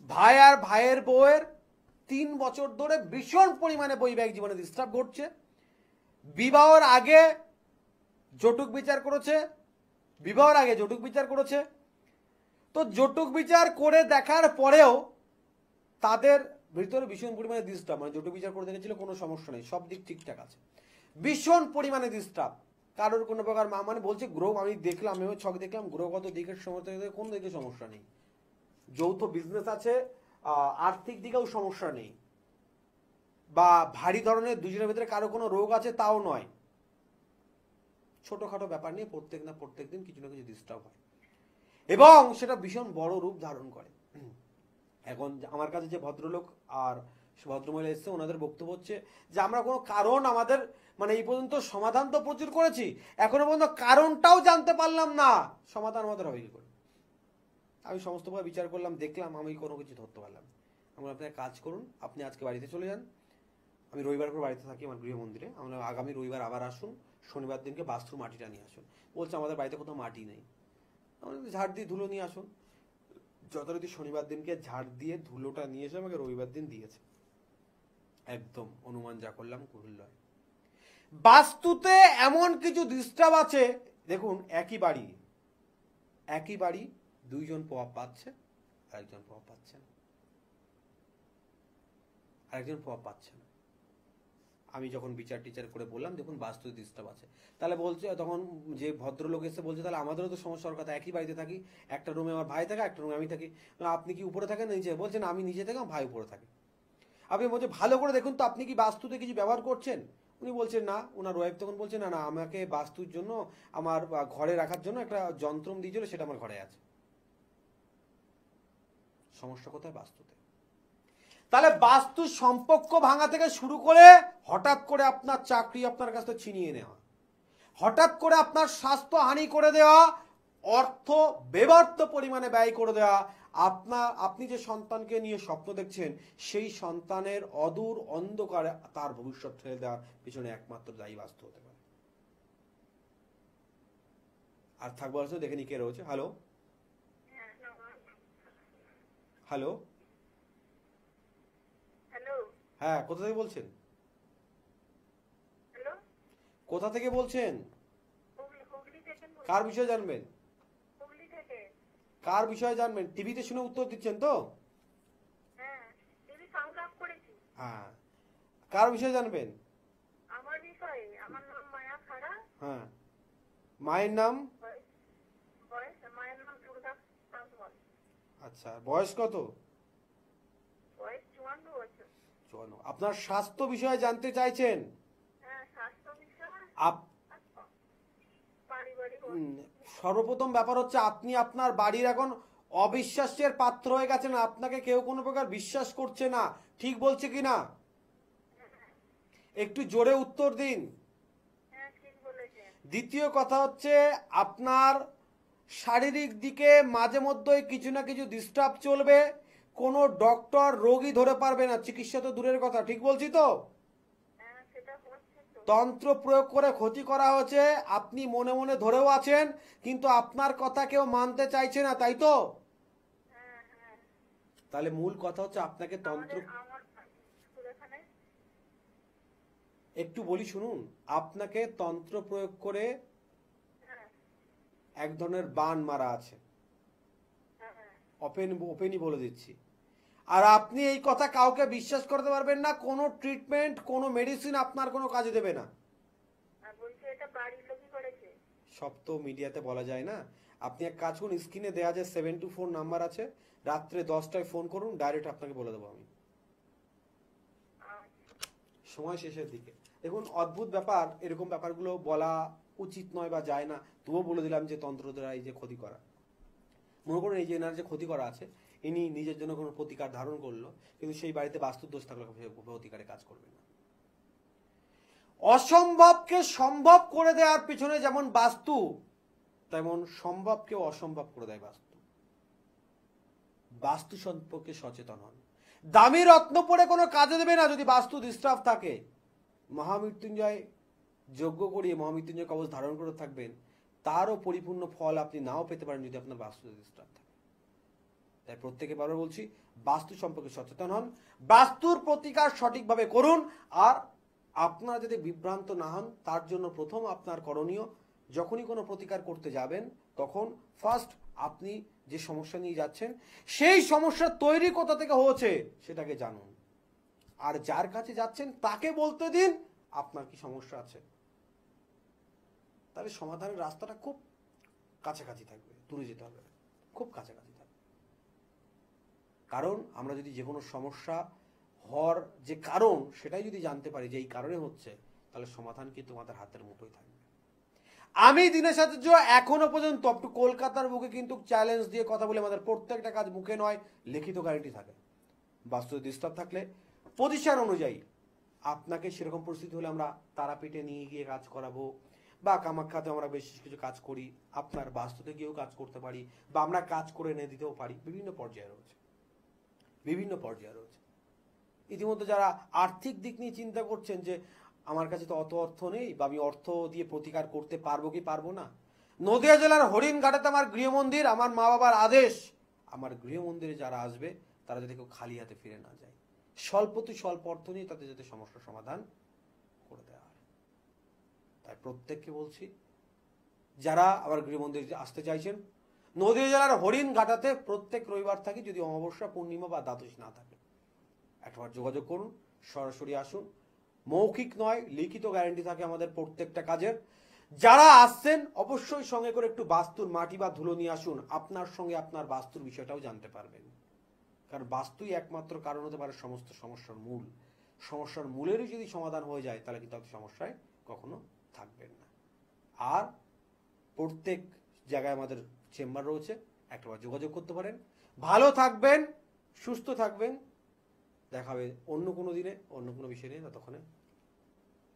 ভাই আর ভাইয়ের বউয়ের 3 বছর ধরে ভীষণ পরিমাণে বৈবাহিক জীবনে ডিস্টার্ব ঘটছে। বিবাহের আগে যৌতুক বিচার করেছে, তো যৌতুক বিচার করে দেখার পরেও তাদের ভিতরে ভীষণ পরিমাণে ডিস্টার্ব। যৌতুক বিচার করে দেখেছিল, কোনো সমস্যা নেই, সব দিক ঠিকঠাক আছে, ভীষণ পরিমাণে ডিস্টার্ব। কারোর কোনো প্রকার বলছে গ্রহ, আমি দেখলাম, আমি ছক দেখলাম, গ্রহগত দিকের সমস্যা, কোনো দিকে সমস্যা নেই, যৌথ বিজনেস আছে, আর্থিক দিকেও সমস্যা নেই, বা ভারী ধরনের দুজনের ভিতরে কারো কোনো রোগ আছে তাও নয়। ছোটখাটো ব্যাপার নিয়ে প্রত্যেক দিন কিছু না কিছু ডিস্টার্ব হয়, এবং সেটা ভীষণ বড় রূপ ধারণ করে। এখন আমার কাছে যে ভদ্রলোক আর ভদ্রমহিলা এসছে, ওনাদের বক্তব্য হচ্ছে যে আমরা কোনো কারণ আমাদের এই পর্যন্ত সমাধান তো প্রচুর করেছি, এখনো পর্যন্ত কারণটাও জানতে পারলাম না, সমাধান আমাদের হবে কি করে? আমি সমস্তভাবে বিচার করলাম, দেখলাম, আমি কোনো কিছু ধরতে পারলাম। আমরা আপনার কাজ করুন, আপনি আজকে বাড়িতে চলে যান, আমি রবিবার করে বাড়িতে থাকি আমার গৃহ মন্দিরে, আমরা আগামী রবিবার আবার আসুন, শনিবার দিনকে বাস্তুর মাটিটা নিয়ে আসুন। বলছে আমাদের বাড়িতে কোথাও মাটি নেই, আমাদের ঝাড় দিয়ে ধুলো নিয়ে আসুন। যথারীতি শনিবার দিনকে ঝাড় দিয়ে ধুলোটা নিয়ে এসে আমাকে রবিবার দিন দিয়েছে। একদম অনুমান যা করলাম ভুল নয়। বাস্তুতে এমন কিছু ডিস্টার্ব আছে, দেখুন একই বাড়ি দুইজন প্রভাব পাচ্ছে, আরেকজন প্রভাব পাচ্ছে না। আমি যখন বিচার টিচার করে বললাম দেখুন বাস্তু ডিস্টার্ব আছে, তাহলে বলছে, তখন যে ভদ্রলোক এসে বলছে তাহলে আমাদেরও তো সমস্যার কথা, একই বাড়িতে থাকি, একটা রুমে আমার ভাই থাকে, একটা রুমে আমি থাকি, আপনি কি উপরে থাকেন নিচে? বলছেন আমি নিচে থাকি, আমার ভাই উপরে থাকে। আপনি বলছে ভালো করে দেখুন তো আপনি কি বাস্তুতে কিছু ব্যবহার করছেন? উনি বলছেন না। ওনার ওয়াইফ তখন বলছে না না, আমাকে বাস্তুর জন্য আমার ঘরে রাখার জন্য একটা যন্ত্র দিয়েছিল, সেটা আমার ঘরে আছে। সমস্যা কোথায়? বাস্তুতে। তাহলে বাস্তু সম্পর্ক ভাঙা থেকে শুরু করে হঠাৎ করে আপনার চাকরি আপনার কাছ থেকে ছিনিয়ে নেওয়া, হঠাৎ করে আপনার স্বাস্থ্য হানি করে দেওয়া, অর্থ বেবর্থ পরিমাণে ব্যয় করে দেওয়া, আপনি যে সন্তানকে নিয়ে স্বপ্ন দেখছেন সেই সন্তানের অদূর অন্ধকারে তার ভবিষ্যৎ ঠেলে দেওয়ার পিছনে একমাত্র দায়ী বাস্তু হতে পারে। আর থাকবো আসলে দেখে নি কে রয়েছে। হ্যালো হ্যালো, হ্যালো হ্যাঁ কোথা থেকে বলছেন? হ্যালো, কোথা থেকে বলছেন? হুগলি থেকে বলছি। কার বিষয়ে জানবেন? হুগলি থেকে। কার বিষয়ে জানবেন? টিভিতে শুনে উত্তর দিচ্ছেন তো? হ্যাঁ, টিভি সাউন্ড অফ করেছি। হ্যাঁ, কার বিষয়ে জানবেন? আমার বিষয়ে, আমার নাম মায়া খাড়া। হ্যাঁ, মায়ের নাম? বয়স মায়ের নাম দুর্গা পাসওয়াল। আচ্ছা, বয়স কত? বয়স 54 বছর। চলো, আপনার স্বাস্থ্য বিষয়ে জানতে চাইছেন? হ্যাঁ, স্বাস্থ্য বিষয়, পারিবারিক। সর্বপ্রথম ব্যাপার হচ্ছে আপনি আপনার বাড়ির এখন অবিশ্বাসের পাত্র হয়ে গেছেন, আপনাকে কেউ কোনো প্রকার বিশ্বাস করছে না, ঠিক বলছে কি না? একটু জোরে উত্তর দিন। হ্যাঁ, ঠিক বলেছেন। দ্বিতীয় কথা হচ্ছে আপনার শারীরিক দিকে মাঝে মধ্যেই কিছু না কিছু ডিস্টার্ব চলবে, কোনো ডক্টর রোগী ধরে পারবে না, চিকিৎসা তো দূরের কথা, ঠিক বলছি তো? হ্যাঁ, সেটা হচ্ছে তো। তন্ত্র প্রয়োগ করে ক্ষতি করা হয়েছে, আপনি মনে মনে ধরেও আছেন, কিন্তু আপনার কথা কেউ মানতে চাইছে না, তাই তো? হ্যাঁ হ্যাঁ, তাহলে মূল কথা হচ্ছে আপনাকে তন্ত্র, আমার এখানে। একটু বলি শুনুন, আপনাকে তন্ত্র প্রয়োগ করে হ্যাঁ এক ধরনের বান মারা আছে, হ্যাঁ, ওপেনই বলে দিচ্ছি। আর আপনি এই কথা কাউকে বিশ্বাস করতে পারবেন না, কোনো ট্রিটমেন্ট কোনো মেডিসিন আপনার কোনো কাজে দেবে না। আর বলছি এটা বাড়ির লোকই করেছে। সব তো মিডিয়াতে বলা যায় না। আপনি এক কাজ করুন, স্ক্রিনে দেওয়া যে 724 নাম্বার আছে, রাত্রে 10টায় ফোন করুন, ডাইরেক্ট আপনাকে বলে দেবো আমি, সময় শেষের দিকে। দেখুন অদ্ভুত ব্যাপার, এরকম ব্যাপারগুলো বলা উচিত নয় বা যায় না, তবুও বলে দিলাম যে তন্ত্র দ্বারা এই যে ক্ষতি করা, মনে করুন এই যে এনার যে ক্ষতি করা আছে, ইনি নিজের জন্য কোনো প্রতিকার ধারণ করলো, কিন্তু সেই বাড়িতে বাস্তুর দোষ থাকলে প্রতিকারে কাজ করবে না। অসম্ভবকে সম্ভব করে দেওয়ার পিছনে যেমন বাস্তু, তেমন সম্ভবকে অসম্ভব করে দেয় বাস্তু। বাস্তু সম্পর্কে সচেতন হন। দামি রত্ন পরে কোনো কাজে দেবে না যদি বাস্তু ডিস্টার্ব থাকে। মহামৃত্যুঞ্জয় যজ্ঞ করিয়ে মহামৃত্যুঞ্জয় কবচ ধারণ করে থাকবেন, তারও পরিপূর্ণ ফল আপনি নাও পেতে পারেন যদি আপনার বাস্তু ডিস্টার্ব থাকে। তাই প্রত্যেকে বারবার বলছি, বাস্তু সম্পর্কে সচেতন হন, বাস্তুর প্রতিকার সঠিকভাবে করুন। আর আপনারা যদি বিভ্রান্ত না হন, তার জন্য প্রথম আপনার করণীয়, যখনই কোনো প্রতিকার করতে যাবেন তখন ফার্স্ট আপনি যে সমস্যা নিয়ে যাচ্ছেন সেই সমস্যা তৈরি কোথা থেকে হয়েছে সেটাকে জানুন, আর যার কাছে যাচ্ছেন তাকে বলতে দিন আপনার কি সমস্যা আছে। তাহলে সমাধানের রাস্তাটা খুব কাছাকাছি থাকবে, দূরে যেতে হবে না, খুব কাছাকাছি থাকবে। কারণ আমরা যদি যে কোনো সমস্যা হওয়ার যে কারণ সেটাই যদি জানতে পারি যে এই কারণে হচ্ছে, তাহলে সমাধান কিন্তু আমাদের হাতের মুঠোয় থাকবে। আমি দীনেশ আচার্য এখনো পর্যন্ত কলকাতার বুকে কিন্তু চ্যালেঞ্জ দিয়ে কথা বলে, আমাদের প্রত্যেকটা কাজ মুখে নয় লিখিত গ্যারান্টি থাকে। বাস্তু ডিস্টার্ব থাকলে পজিশন অনুযায়ী আপনাকে সেরকম পরিস্থিতি হলে আমরা তারাপীঠে নিয়ে গিয়ে কাজ করাবো, বা কামাখ্যাতে আমরা বেশ কিছু কাজ করি, আপনার বাস্তুতে গিয়েও কাজ করতে পারি, বা আমরা কাজ করে এনে দিতেও পারি। বিভিন্ন পর্যায়ে রয়েছে, বিভিন্ন পর্যায়ে রয়েছে। ইতিমধ্যে যারা আর্থিক দিক নিয়ে চিন্তা করছেন যে আমার কাছে তো অত অর্থ নেই, বা আমি অর্থ দিয়ে প্রতিকার করতে পারবো কি পারবো না, নদিয়া জেলার হরিণঘাটাতে আমার গৃহমন্দির, আমার মা বাবার আদেশ, আমার গৃহমন্দিরে যারা আসবে তারা যাতে কেউ খালি হাতে ফিরে না যায়, স্বল্প অর্থ নিয়ে তাদের যাতে সমস্যার সমাধান করে দেওয়া হয়। তাই প্রত্যেককে বলছি, যারা আবার গৃহমন্দির আসতে চাইছেন, নদিয়া জেলার হরিণঘাটাতে প্রত্যেক রবিবার থাকি, যদি অমাবস্যা পূর্ণিমা বা দ্বাদশী না থাকে একবার যোগাযোগ করুন, সরাসরি আসুন। মৌখিক নয় লিখিত গ্যারান্টি থাকে আমাদের প্রত্যেকটা কাজের। যারা আসছেন অবশ্যই সঙ্গে করে একটু বাস্তুর মাটি বা ধুলো নিয়ে আসুন, আপনার সঙ্গে আপনার বাস্তুর বিষয়টাও জানতে পারবেন। কারণ বাস্তুই একমাত্র কারণ হতে পারে সমস্ত সমস্যার মূল। সমস্যার মূলেরই যদি সমাধান হয়ে যায় তাহলে কিন্তু আপনি সমস্যায় কখনো থাকবেন না। আর প্রত্যেক জায়গায় আমাদের চেম্বার রয়েছে, একটাবার যোগাযোগ করতে পারেন। ভালো থাকবেন, সুস্থ থাকবেন, দেখা হবে অন্য কোনো দিনে অন্য কোনো বিষয় নিয়ে। ততক্ষণে